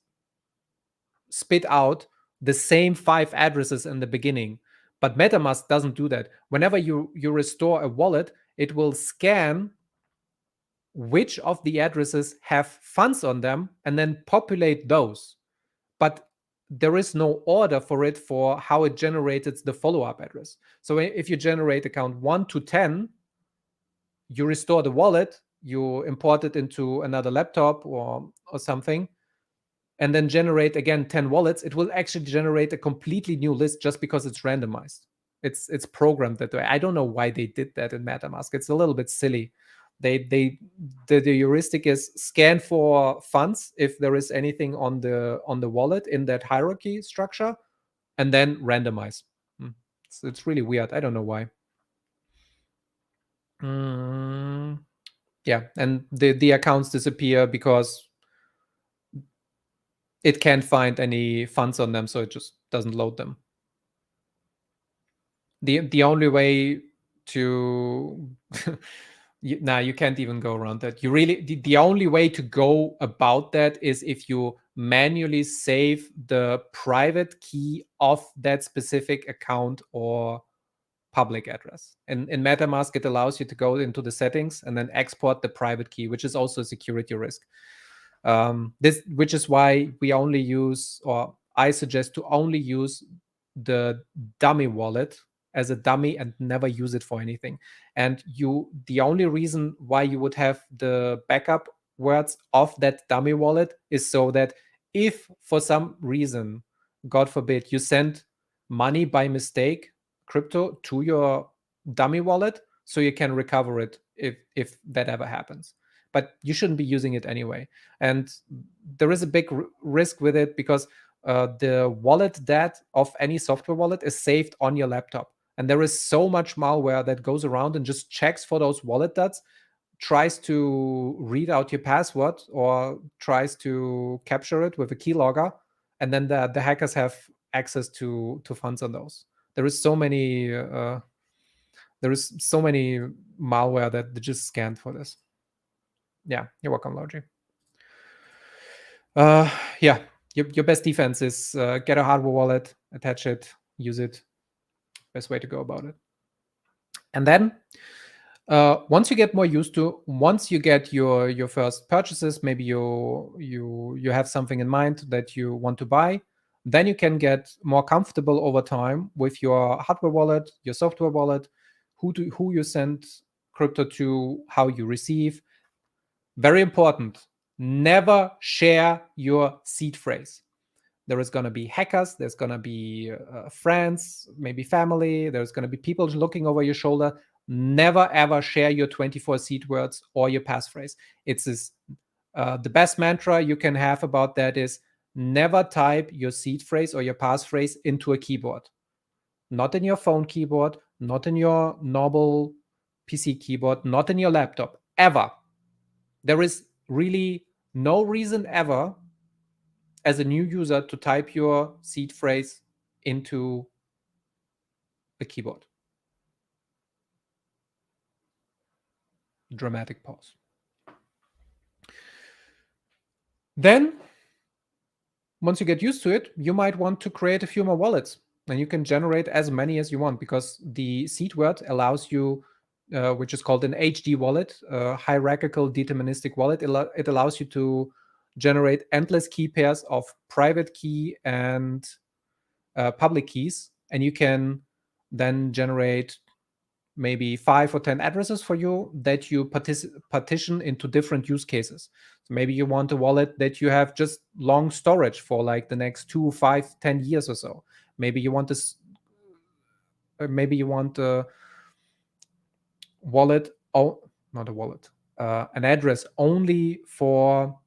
spit out the same 5 addresses in the beginning. But MetaMask doesn't do that. Whenever you restore a wallet, it will scan which of the addresses have funds on them and then populate those. But there is no order for it for how it generated the follow-up address. So if you generate account 1 to 10, you restore the wallet, you import it into another laptop or something, and then generate again 10 wallets, it will actually generate a completely new list just because it's randomized. It's programmed that way. I don't know why they did that in MetaMask. It's a little bit silly. The heuristic is scan for funds if there is anything on the wallet in that hierarchy structure, and then randomize. It's really weird. I don't know why. Yeah, and the accounts disappear because it can't find any funds on them, so it just doesn't load them. The only way to you can't even go around that. You really the only way to go about that is if you manually save the private key of that specific account or public address. In MetaMask, it allows you to go into the settings and then export the private key, which is also a security risk. Which is why we only use, or I suggest to only use the dummy wallet as a dummy and never use it for anything. And the only reason why you would have the backup words of that dummy wallet is so that if for some reason, God forbid, you send money by mistake, crypto, to your dummy wallet, so you can recover it if that ever happens. But you shouldn't be using it anyway. And there is a big risk with it because the wallet that of any software wallet is saved on your laptop. And there is so much malware that goes around and just checks for those wallet dots, tries to read out your password or tries to capture it with a keylogger, and then the hackers have access to funds on those. There is so many malware that they just scanned for this. Yeah, you're welcome, Logi. Yeah, your best defense is get a hardware wallet, attach it, use it. Best way to go about it. And then once you get more used to, once you get your first purchases, maybe you have something in mind that you want to buy, then you can get more comfortable over time with your hardware wallet, your software wallet, who you send crypto to, how you receive. Very important, never share your seed phrase. There is going to be hackers, there's going to be friends, maybe family, there's going to be people looking over your shoulder. Never ever share your 24 seed words or your passphrase. It's this, the best mantra you can have about that is never type your seed phrase or your passphrase into a keyboard. Not in your phone keyboard, not in your normal PC keyboard, not in your laptop, ever. There is really no reason ever as a new user to type your seed phrase into a keyboard. Dramatic pause. Then, once you get used to it, you might want to create a few more wallets, and you can generate as many as you want because the seed word allows you, which is called an HD wallet, hierarchical deterministic wallet. It allows you to generate endless key pairs of private key and public keys, and you can then generate maybe 5 or 10 addresses for you that you partition into different use cases. So maybe you want a wallet that you have just long storage for like the next 2, 5, 10 years or so. Maybe you want this. Maybe you want a wallet. Oh, not a wallet. An address only for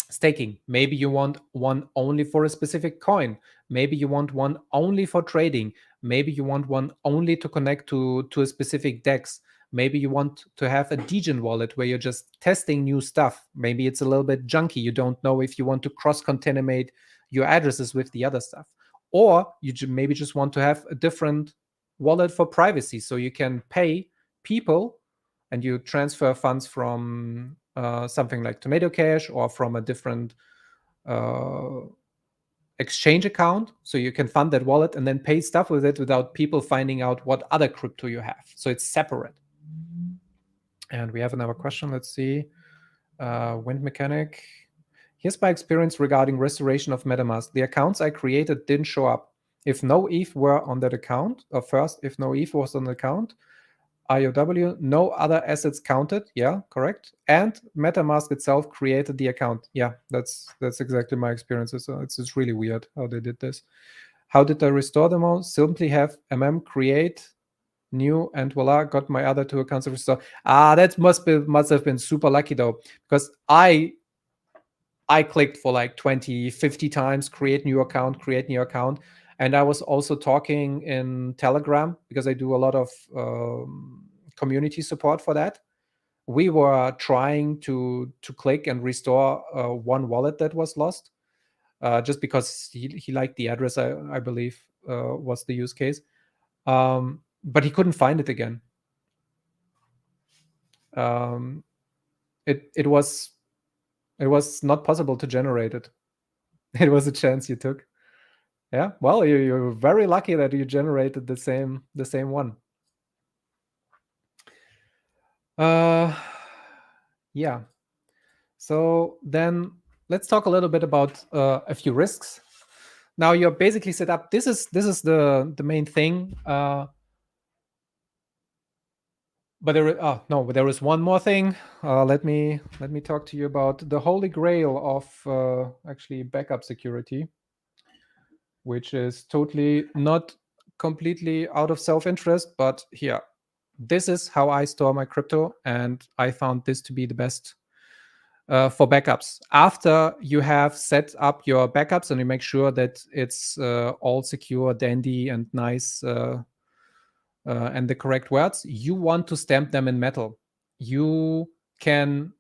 staking. Maybe you want one only for a specific coin. Maybe you want one only for trading. Maybe you want one only to connect to a specific DEX. Maybe you want to have a degen wallet where you're just testing new stuff. Maybe it's a little bit junky. You don't know if you want to cross-contaminate your addresses with the other stuff. Or you maybe just want to have a different wallet for privacy, so you can pay people and you transfer funds from something like Tomato Cash or from a different exchange account, so you can fund that wallet and then pay stuff with it without people finding out what other crypto you have. So it's separate. And we have another question. Let's see. Wind mechanic. Here's my experience regarding restoration of MetaMask. The accounts I created didn't show up. If no ETH were on that account, or first, if no ETH was on the account, IOW, no other assets counted. Yeah, correct. And MetaMask itself created the account. Yeah, that's exactly my experience. So it's just really weird how they did this. How did I restore them all? Simply have create new, and voila, got my other 2 accounts restored. That must have been super lucky though, because I clicked for like 20, 50 times, create new account. And I was also talking in Telegram because I do a lot of community support for that. We were trying to click and restore one wallet that was lost, just because he liked the address, I believe was the use case. But he couldn't find it again. It was not possible to generate it. It was a chance you took. Yeah, well, you're very lucky that you generated the same one. Yeah. So then let's talk a little bit about a few risks. Now you're basically set up. This is the main thing. But there is one more thing. Let me talk to you about the holy grail of actually backup security, which is totally not completely out of self-interest, but here, this is how I store my crypto, and I found this to be the best for backups. After you have set up your backups and you make sure that it's all secure, dandy, and nice, and the correct words, you want to stamp them in metal. You can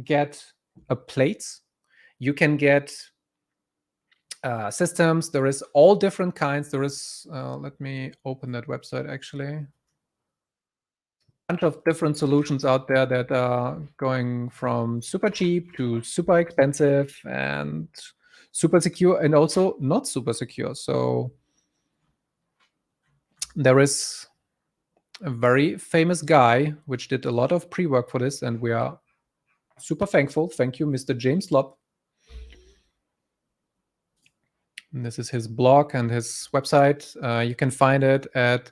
get a plates. You can get systems. There is all different kinds. There is, let me open that website actually. Bunch of different solutions out there that are going from super cheap to super expensive and super secure and also not super secure. So there is a very famous guy which did a lot of pre-work for this, and we are super thankful. Thank you, Mr. James Lopp. And this is his blog and his website. You can find it at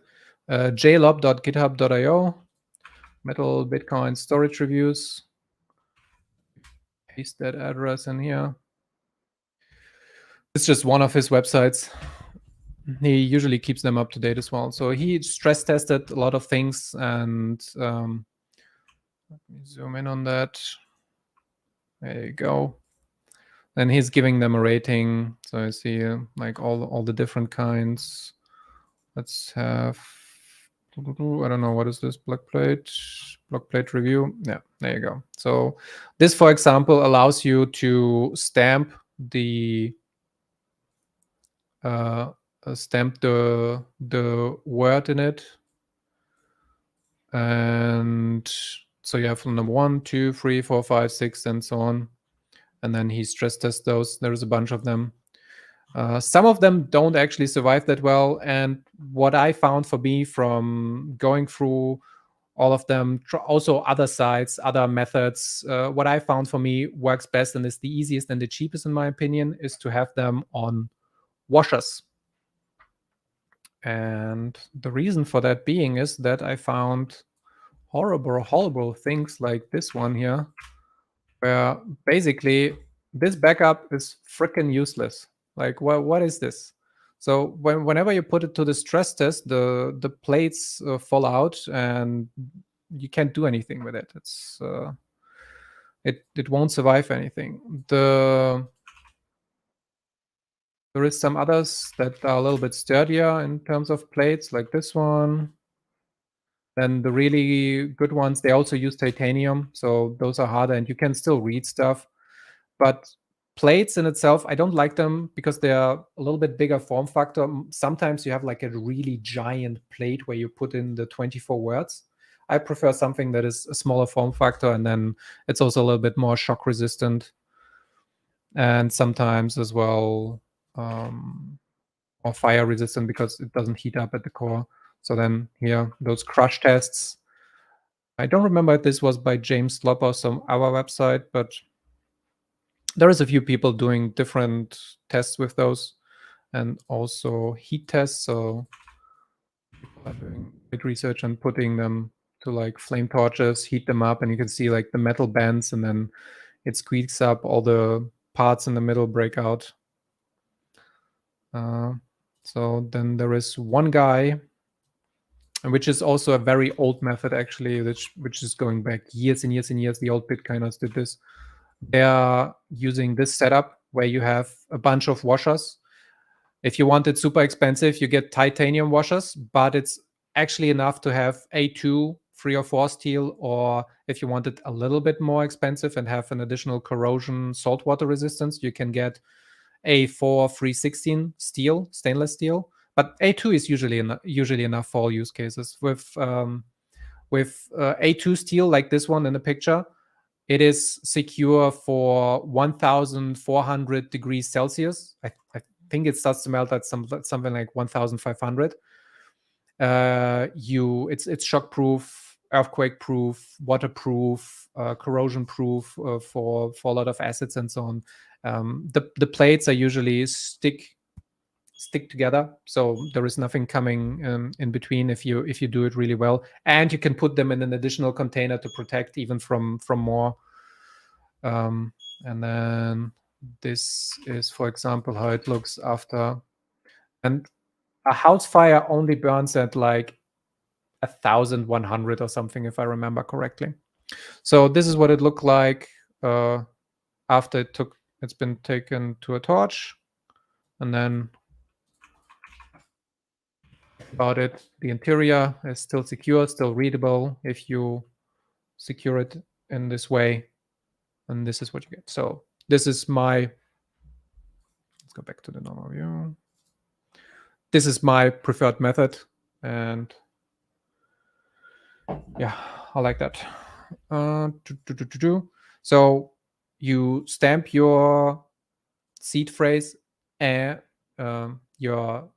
jlopp.github.io. Metal Bitcoin storage reviews. Paste that address in here. It's just one of his websites. He usually keeps them up to date as well. So he stress tested a lot of things, and let me zoom in on that. There you go. And he's giving them a rating. So I see like all the different kinds. Let's have, I don't know, what is this? Block plate review. Yeah, there you go. So this, for example, allows you to stamp the word in it. And so you have number 1, 2, 3, 4, 5, 6, and so on. And then he stress tests those. There's a bunch of them. Some of them don't actually survive that well. And what I found for me from going through all of them, also other sites, other methods, what I found for me works best and is the easiest and the cheapest, in my opinion, is to have them on washers. And the reason for that being is that I found horrible things like this one here, where basically this backup is freaking useless. Like, what is this? So whenever you put it to the stress test, the plates fall out and you can't do anything with it. It's it won't survive anything. There is some others that are a little bit sturdier in terms of plates, like this one. Then the really good ones, they also use titanium, so those are harder and you can still read stuff. But plates in itself, I don't like them because they are a little bit bigger form factor. Sometimes you have like a really giant plate where you put in the 24 words. I prefer something that is a smaller form factor, and then it's also a little bit more shock resistant. And sometimes as well, or fire resistant because it doesn't heat up at the core. So then here, those crush tests. I don't remember if this was by James Lopp or some other website, but there is a few people doing different tests with those, and also heat tests. So people are doing great research and putting them to like flame torches, heat them up, and you can see like the metal bends, and then it squeaks up, all the parts in the middle break out. So then there is one guy, which is also a very old method actually, which is going back years and years and years. The old Bitcoiners did this. They are using this setup where you have a bunch of washers. If you want it super expensive, you get titanium washers, but it's actually enough to have A2, 3 or 4 steel, or if you want it a little bit more expensive and have an additional corrosion saltwater resistance, you can get A4, 316 steel, stainless steel. But A2 is usually enough for all use cases. With A2 steel, like this one in the picture, it is secure for 1,400 degrees Celsius. I think it starts to melt at something like 1,500. It's shock proof, earthquake proof, waterproof, corrosion proof for a lot of acids and so on. The plates are usually stick stick together, so there is nothing coming in between if you do it really well. And you can put them in an additional container to protect even from more. And then this is, for example, how it looks after. And a house fire only burns at like 1,100 or something, if I remember correctly. So this is what it looked like after it's been taken to a torch. And then about it, the interior is still secure, still readable if you secure it in this way. And this is what you get. So this is let's go back to the normal view. This is my preferred method. And yeah, I like that. So you stamp your seed phrase and your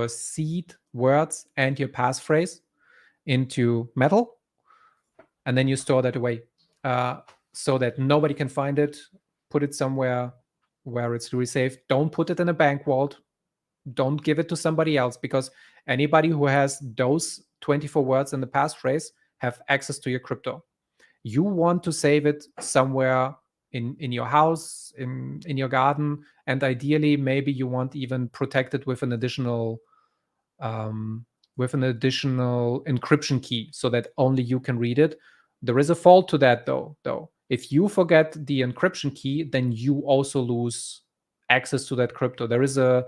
seed words and your passphrase into metal, and then you store that away so that nobody can find it. Put it somewhere where it's really safe. Don't put it in a bank vault. Don't give it to somebody else, because anybody who has those 24 words in the passphrase have access to your crypto. You want to save it somewhere in your house, in your garden, and ideally maybe you want even protect it with an additional encryption key so that only you can read it. There is a fault to that though. If you forget the encryption key, then you also lose access to that crypto. There is the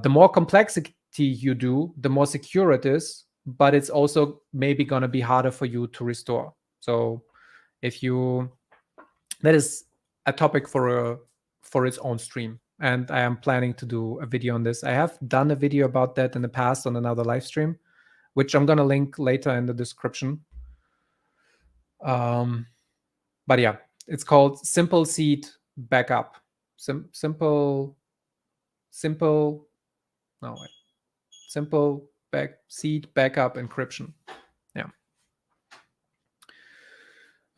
more complexity you do, the more secure it is, but it's also maybe going to be harder for you to restore. So that is a topic for its own stream. And I am planning to do a video on this. I have done a video about that in the past on another live stream, which I'm going to link later in the description. But yeah, it's called Simple Seed Backup. Simple seed backup encryption. Yeah.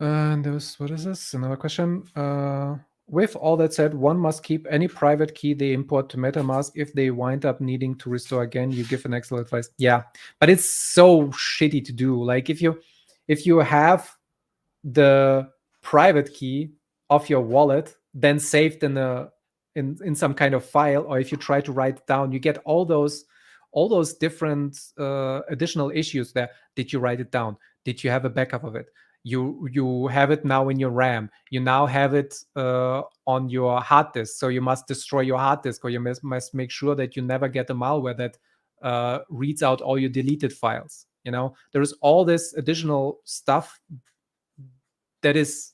And what is this? Another question. With all that said, one must keep any private key they import to MetaMask. If they wind up needing to restore again, you give an excellent advice. Yeah, but it's so shitty to do. Like if you have the private key of your wallet then saved in some kind of file, or if you try to write it down, you get all those different additional issues there. Did you write it down? Did you have a backup of it? You have it now in your RAM. You now have it on your hard disk. So you must destroy your hard disk, or you must make sure that you never get a malware that reads out all your deleted files. There is all this additional stuff that is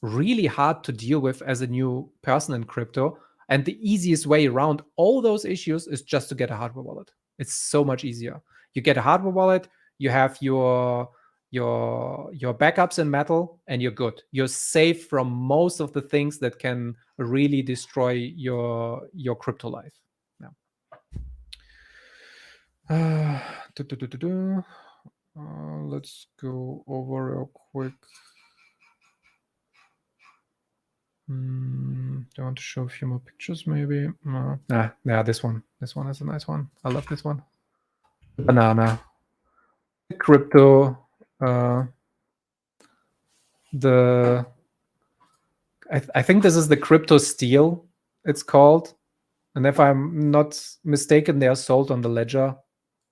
really hard to deal with as a new person in crypto. And the easiest way around all those issues is just to get a hardware wallet. It's so much easier. You get a hardware wallet, you have your backups in metal, and you're good. You're safe from most of the things that can really destroy your crypto life. Yeah. Let's go over real quick. Do I want to show a few more pictures maybe? Yeah, this one. This one is a nice one. I love this one. Banana. Crypto. I think this is the cryptosteel, it's called. And if I'm not mistaken, they are sold on the Ledger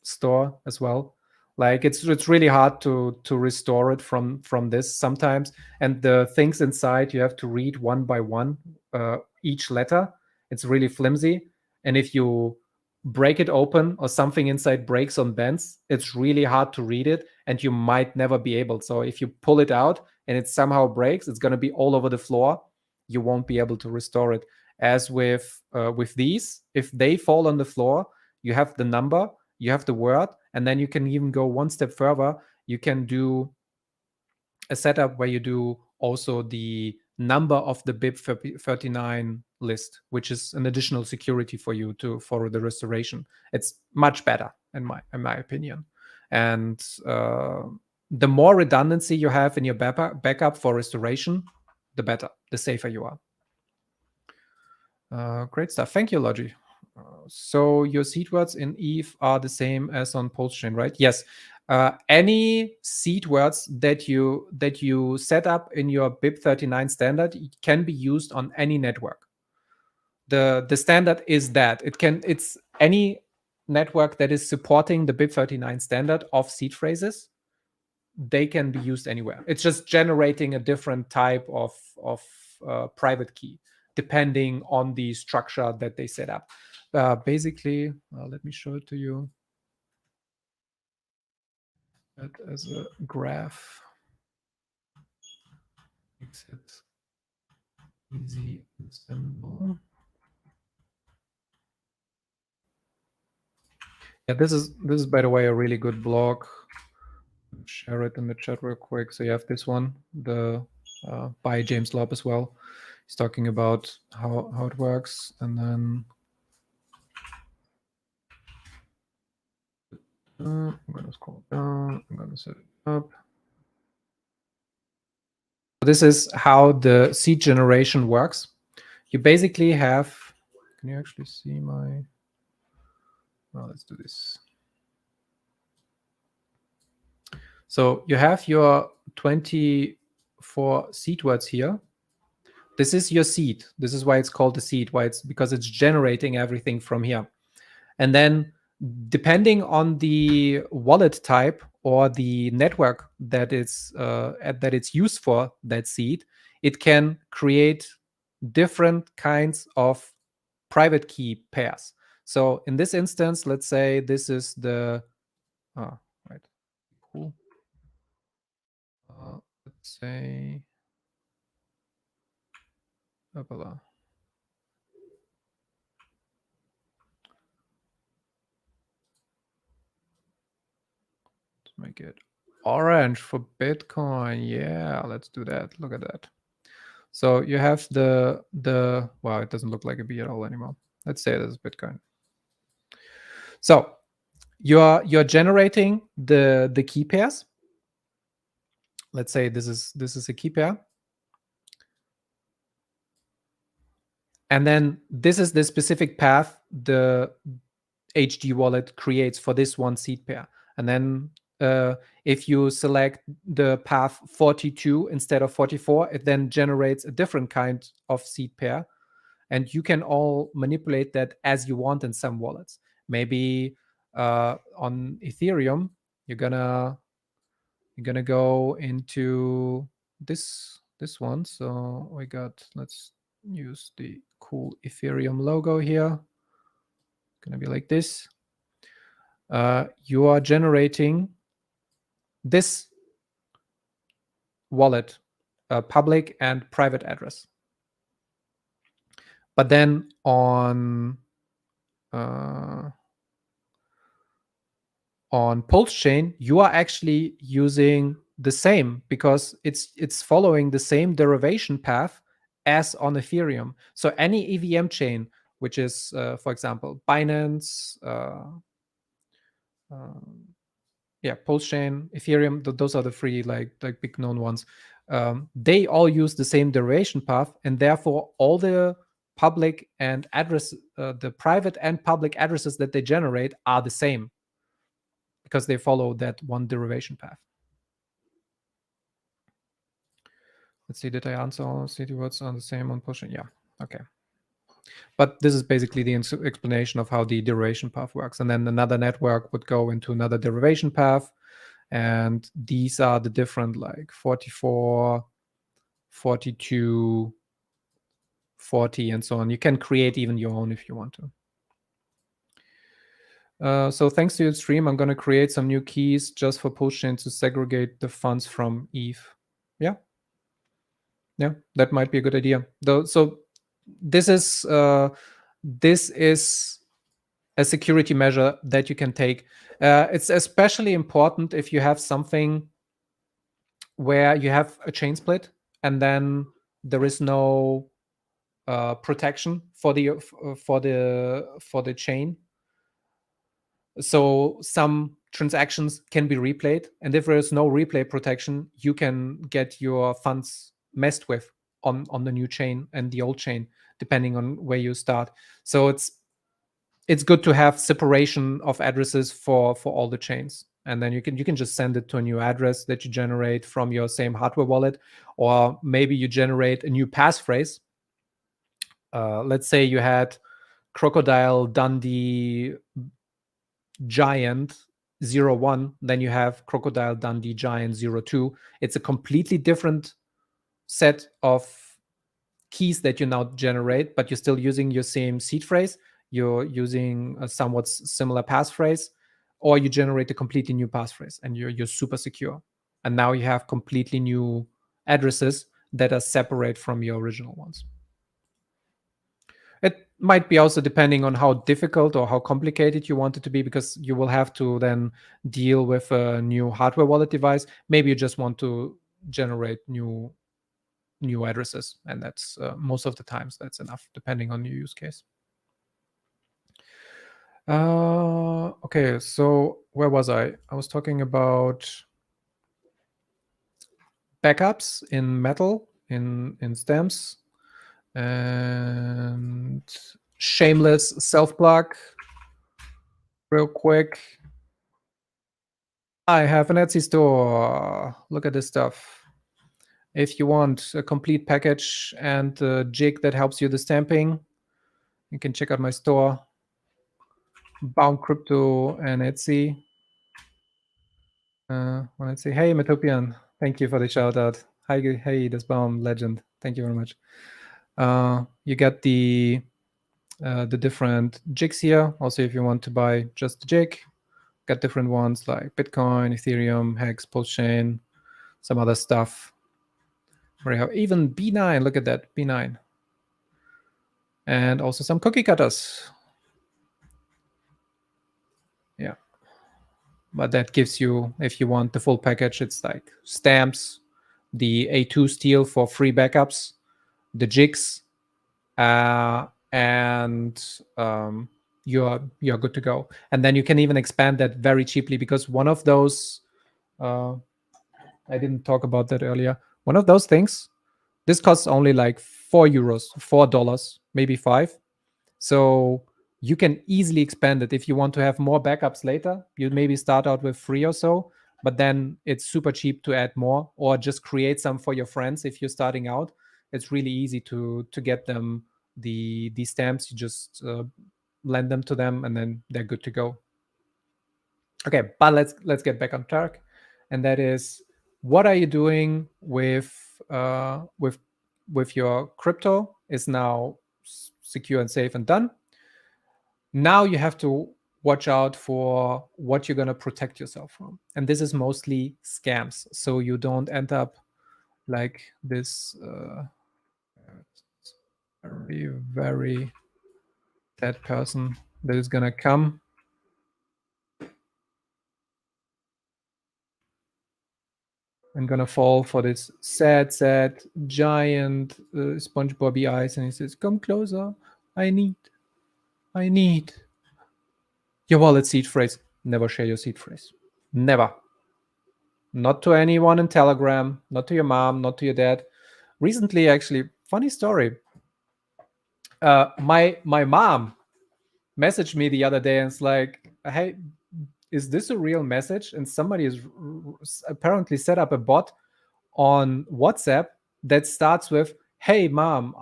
store as well. Like it's really hard to restore it from this sometimes. And the things inside you have to read one by one, each letter. It's really flimsy. And if you break it open or something inside breaks or bends, it's really hard to read it, and you might never be able. So if you pull it out and it somehow breaks, it's going to be all over the floor. You won't be able to restore it. As with these, if they fall on the floor, you have the number, you have the word, and then you can even go one step further. You can do a setup where you do also the number of the BIP39 list, which is an additional security for you for the restoration. It's much better in my opinion. And the more redundancy you have in your backup for restoration, the better, the safer you are. Great stuff. Thank you, Logi. So your seed words in Eve are the same as on Postchain, right? Yes. Any seed words that you set up in your BIP39 standard can be used on any network. The standard is that it's any network that is supporting the BIP39 standard of seed phrases. They can be used anywhere. It's just generating a different type of private key depending on the structure that they set up. Basically, let me show it to you as a graph. Makes it easy and simple. Yeah, this is by the way a really good blog. Share it in the chat real quick. So you have this one, the by James Lopp as well. He's talking about how it works, and then I'm gonna scroll down. I'm gonna set it up. This is how the seed generation works. You basically have. Can you actually see my? Well, let's do this. So you have your 24 seed words here. This is your seed. This is why it's called the seed. Why it's because it's generating everything from here. And then depending on the wallet type or the network that it's used for, that seed, it can create different kinds of private key pairs. So in this instance, let's say this is the right, cool. Let's say blah. Let's make it orange for Bitcoin. Yeah, let's do that. Look at that. So you have the well, it doesn't look like a B at all anymore. Let's say it is Bitcoin. So you're generating the key pairs. Let's say this is a key pair. And then this is the specific path the HG wallet creates for this one seed pair. And then if you select the path 42 instead of 44, it then generates a different kind of seed pair. And you can all manipulate that as you want in some wallets. Maybe on Ethereum, you're gonna go into this one. So we got, let's use the cool Ethereum logo here. Gonna be like this. You are generating this wallet, public and private address. But then on Pulse chain, you are actually using the same because it's following the same derivation path as on Ethereum. So any EVM chain, which is, for example, Binance, Pulse chain, Ethereum, those are the three like big known ones. They all use the same derivation path, and therefore all the public and address, the private and public addresses that they generate are the same because they follow that one derivation path. Let's see, did I answer all city words are the same on pushing? Yeah, okay. But this is basically the explanation of how the derivation path works. And then another network would go into another derivation path. And these are the different like 44, 42, 40, and so on. You can create even your own if you want to. So thanks to your stream, I'm going to create some new keys just for Postchain to segregate the funds from Eve. Yeah, that might be a good idea. Though, so this is a security measure that you can take. It's especially important if you have something where you have a chain split and then there is no protection for the chain. So some transactions can be replayed, and if there is no replay protection, you can get your funds messed with on the new chain and the old chain, depending on where you start. So it's it's good to have separation of addresses for all the chains, and then you can just send it to a new address that you generate from your same hardware wallet, or maybe you generate a new passphrase. Let's say you had Crocodile Dundee Giant 01, then you have Crocodile Dundee Giant 02. It's a completely different set of keys that you now generate, but you're still using your same seed phrase. You're using a somewhat similar passphrase, or you generate a completely new passphrase, and you're super secure. And now you have completely new addresses that are separate from your original ones. It might be also depending on how difficult or how complicated you want it to be, because you will have to then deal with a new hardware wallet device. Maybe you just want to generate new addresses, and that's most of the times that's enough, depending on your use case. Okay, so where was I? I was talking about backups in metal, in stems, and shameless self-plug real quick. I have an Etsy store. Look at this stuff. If you want a complete package and a jig that helps you the stamping, you can check out my store, Bound Crypto and Etsy. Let's see. Hey, Metopian, thank you for the shout out. Hey, this Baum legend. Thank you very much. You get the different jigs here. Also, if you want to buy just the jig, got different ones like Bitcoin, Ethereum, Hex, Postchain, some other stuff. Even B9, look at that, B9. And also some cookie cutters. Yeah. But that gives you, if you want the full package, it's like stamps, the A2 steel for free backups, the jigs, and you're good to go. And then you can even expand that very cheaply, because one of those, I didn't talk about that earlier. One of those things, this costs only like $4, maybe $5. So you can easily expand it. If you want to have more backups later, you maybe start out with 3 or so, but then it's super cheap to add more, or just create some for your friends. If you're starting out, it's really easy to get them the stamps. You just lend them to them, and then they're good to go. Okay, but let's get back on track, and that is, what are you doing with your crypto? Is now secure and safe and done. Now you have to watch out for what you're going to protect yourself from, and this is mostly scams, so you don't end up like this very, very sad person that is going to come and gonna fall for this sad giant SpongeBobby eyes, and he says, "Come closer. I need your wallet seed phrase." Never share your seed phrase. Never. Not to anyone in Telegram. Not to your mom. Not to your dad. Recently, actually, funny story. My mom messaged me the other day and it's like, "Hey, is this a real message?" And somebody has apparently set up a bot on WhatsApp that starts with, "Hey mom,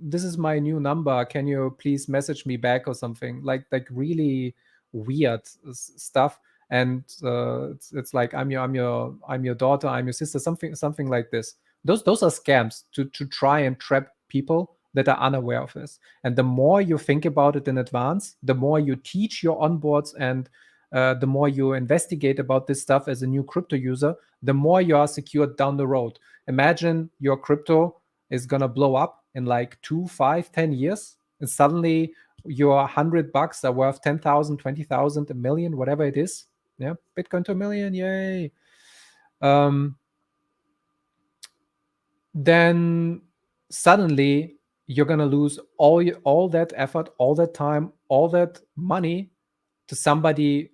this is my new number. Can you please message me back?" or something like really weird stuff. And it's like, I'm your daughter, I'm your sister, something like this. Those are scams to try and trap people that are unaware of this. And the more you think about it in advance, the more you teach your onboards, and the more you investigate about this stuff as a new crypto user, the more you are secured down the road. Imagine your crypto is gonna blow up in like 2, 5, 10 years, and suddenly your $100 are worth 10,000, 20,000, a million, whatever it is. Yeah, Bitcoin to a million, yay! Then suddenly you're gonna lose all that effort, all that time, all that money to somebody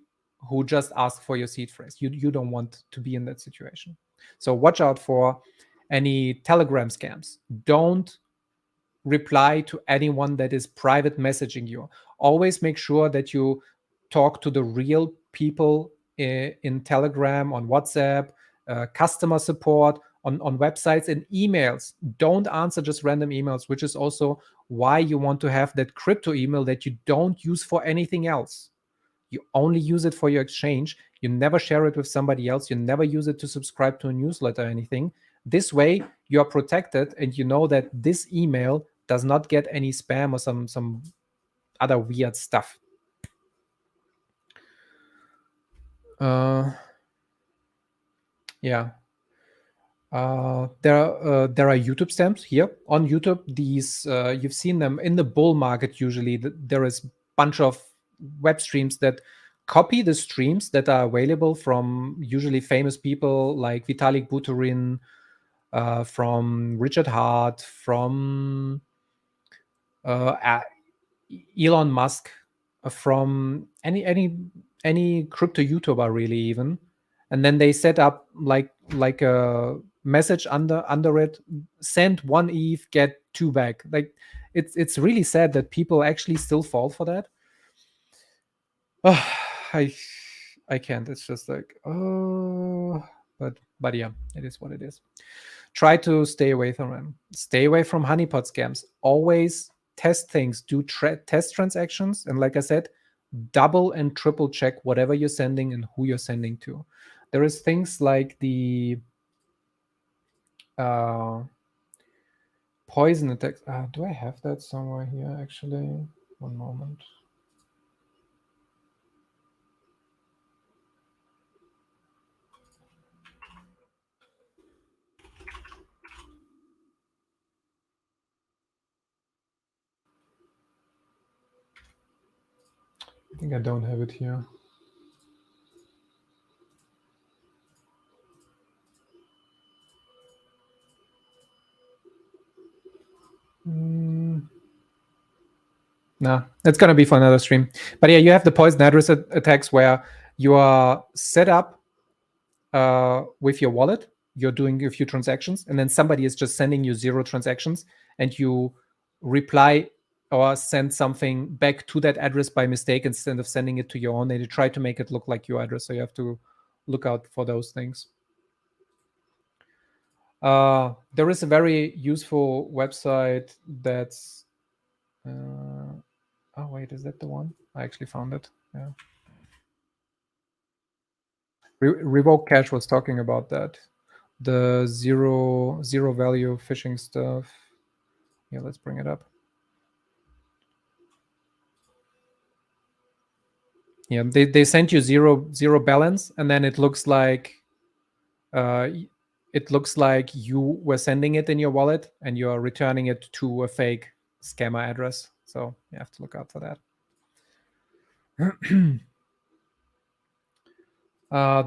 who just asked for your seed phrase. You don't want to be in that situation. So watch out for any Telegram scams. Don't reply to anyone that is private messaging you. always make sure that you talk to the real people in Telegram, on WhatsApp, customer support, on websites, and emails. Don't answer just random emails, which is also why you want to have that crypto email that you don't use for anything else. You only use it for your exchange. You never share it with somebody else. You never use it to subscribe to a newsletter or anything. This way, you are protected, and you know that this email does not get any spam or some other weird stuff. Yeah. There are YouTube stamps here on YouTube. These you've seen them in the bull market. Usually, there is a bunch of web streams that copy the streams that are available from usually famous people like Vitalik Buterin, from Richard Hart, from Elon Musk, from any crypto YouTuber really even, and then they set up like a message under it: send 1 ETH, get 2 back. Like it's really sad that people actually still fall for that. I can't. It's just like, oh, but yeah, it is what it is. Try to stay away from them. Stay away from honeypot scams. Always test things. Do test transactions, and like I said, double and triple check whatever you're sending and who you're sending to. There is things like the poison attacks. Do I have that somewhere here? Actually, one moment. I think I don't have it here. No, that's going to be for another stream. But yeah, you have the poison address attacks where you are set up with your wallet. You're doing a few transactions, and then somebody is just sending you 0 transactions, and you reply or send something back to that address by mistake instead of sending it to your own. They try to make it look like your address, so you have to look out for those things. There is a very useful website that's oh wait, is that the one? I actually found it. Yeah. Revoke.cash was talking about that. The zero value phishing stuff. Yeah, let's bring it up. Yeah, they sent you zero balance, and then it looks like you were sending it in your wallet and you're returning it to a fake scammer address. So you have to look out for that.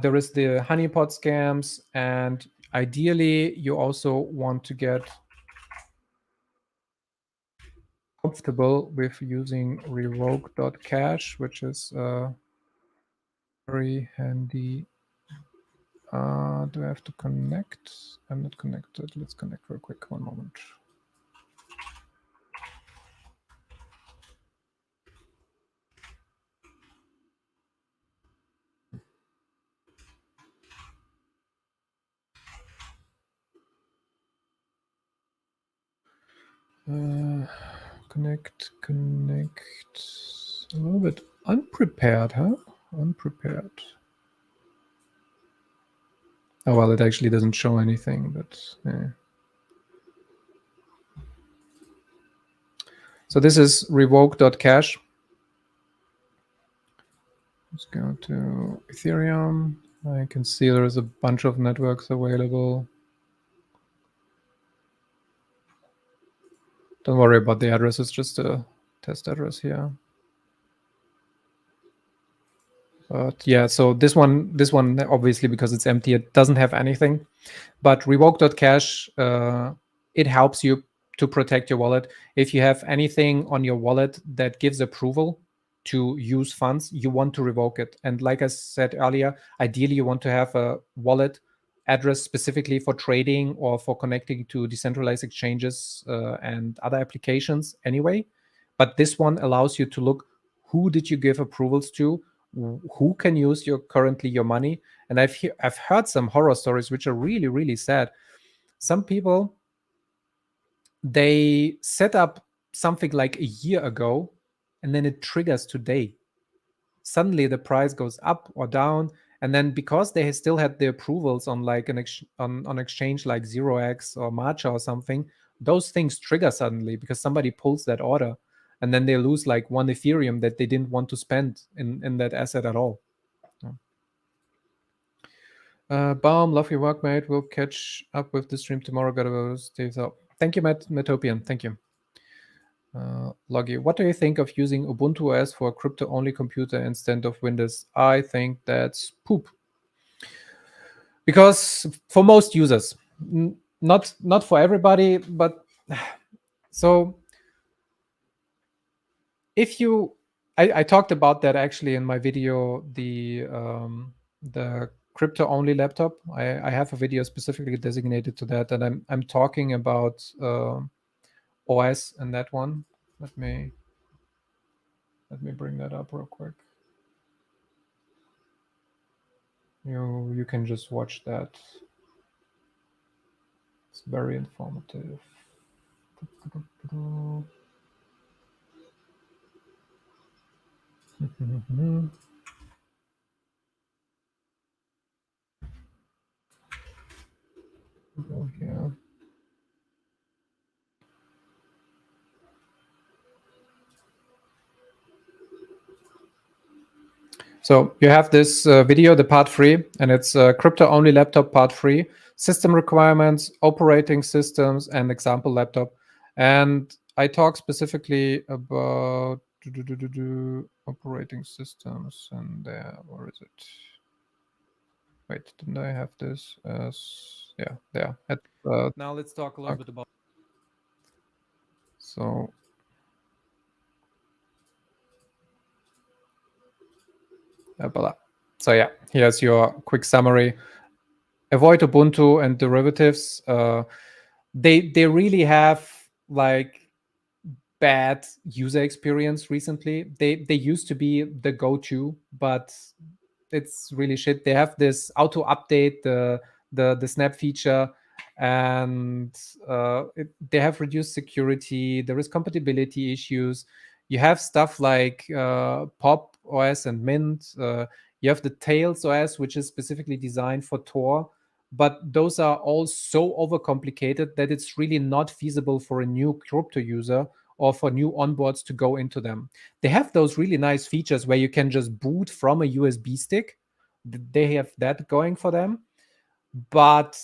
There is the honeypot scams, and ideally you also want to get comfortable with using revoke.cash, which is very handy. Do I have to connect? I'm not connected. Let's connect real quick. One moment. Connect. A little bit unprepared, huh? Unprepared. Oh, well, it actually doesn't show anything, but yeah. So this is revoke.cash. Let's go to Ethereum. I can see there's a bunch of networks available. Don't worry about the address, it's just a test address here. But yeah, so this one obviously, because it's empty, it doesn't have anything. But revoke.cash, it helps you to protect your wallet. If you have anything on your wallet that gives approval to use funds, you want to revoke it. And like I said earlier, ideally you want to have a wallet address specifically for trading or for connecting to decentralized exchanges and other applications anyway. But this one allows you to look who did you give approvals to, who can use currently your money. And I've heard some horror stories which are really, really sad. Some people, they set up something like a year ago, and then it triggers today. Suddenly the price goes up or down, and then because they still had the approvals on like on exchange like 0x or Matcha or something, those things trigger suddenly because somebody pulls that order, and then they lose like 1 Ethereum that they didn't want to spend in that asset at all. Baum, love your work, mate. We'll catch up with the stream tomorrow. Gotta stay up. Thank you, Metopian. Thank you. Loggy, what do you think of using Ubuntu OS for a crypto-only computer instead of Windows? I think that's poop. Because for most users, not for everybody, but so if you, I talked about that actually in my video, the crypto-only laptop. I have a video specifically designated to that, and I'm talking about OS and that one. Let me bring that up real quick. You can just watch that. It's very informative. Go here. So you have this video, the part 3, and it's crypto-only laptop part 3, system requirements, operating systems, and example laptop. And I talk specifically about operating systems, and where is it? Wait, didn't I have this? Yeah, there. Now let's talk a little bit about. So. So yeah, here's your quick summary. Avoid Ubuntu and derivatives. They really have like bad user experience recently. They used to be the go-to, but it's really shit. They have this auto update, the snap feature, and they have reduced security. There is compatibility issues. You have stuff like Pop OS and Mint. You have the Tails OS, which is specifically designed for Tor, but those are all so overcomplicated that it's really not feasible for a new crypto user or for new onboards to go into them. They have those really nice features where you can just boot from a USB stick. They have that going for them. But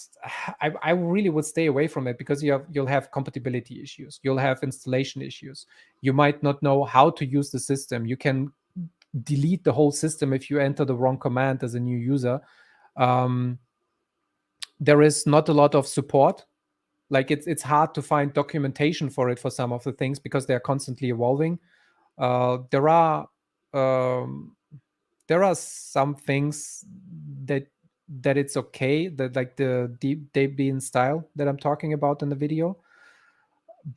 I really would stay away from it because you'll have compatibility issues. You'll have installation issues. You might not know how to use the system. You can delete the whole system if you enter the wrong command as a new user. There is not a lot of support. Like it's hard to find documentation for it for some of the things because they're constantly evolving. There are some things that it's okay, that like the deep Debian style that I'm talking about in the video,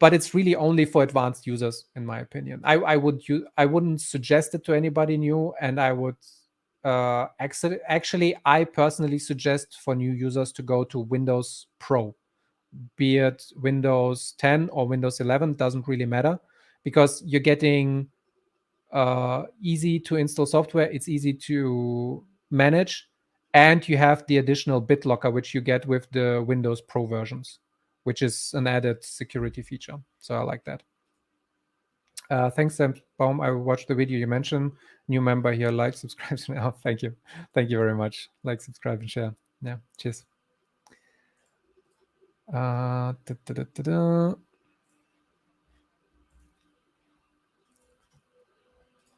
but it's really only for advanced users, in my opinion. I wouldn't suggest it to anybody new, and I would actually I personally suggest for new users to go to Windows Pro, be it Windows 10 or Windows 11, doesn't really matter, because you're getting easy to install software, it's easy to manage, and you have the additional BitLocker, which you get with the Windows Pro versions, which is an added security feature. So I like that. Thanks, Sam Baum. I watched the video you mentioned. New member here, like, subscribe. Oh, thank you. Thank you very much. Like, subscribe, and share. Yeah, cheers.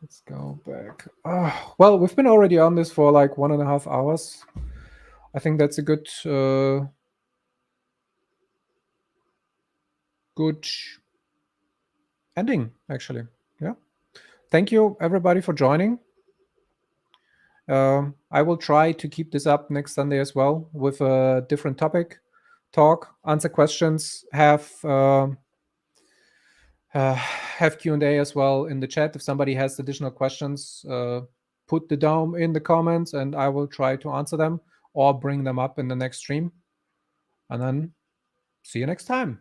Let's go back. Well, we've been already on this for like 1.5 hours. I think that's a good ending, actually. Yeah. Thank you, everybody, for joining. I will try to keep this up next Sunday as well with a different topic. Talk, answer questions, have have Q&A as well in the chat. If somebody has additional questions, put the down in the comments and I will try to answer them or bring them up in the next stream. And then see you next time.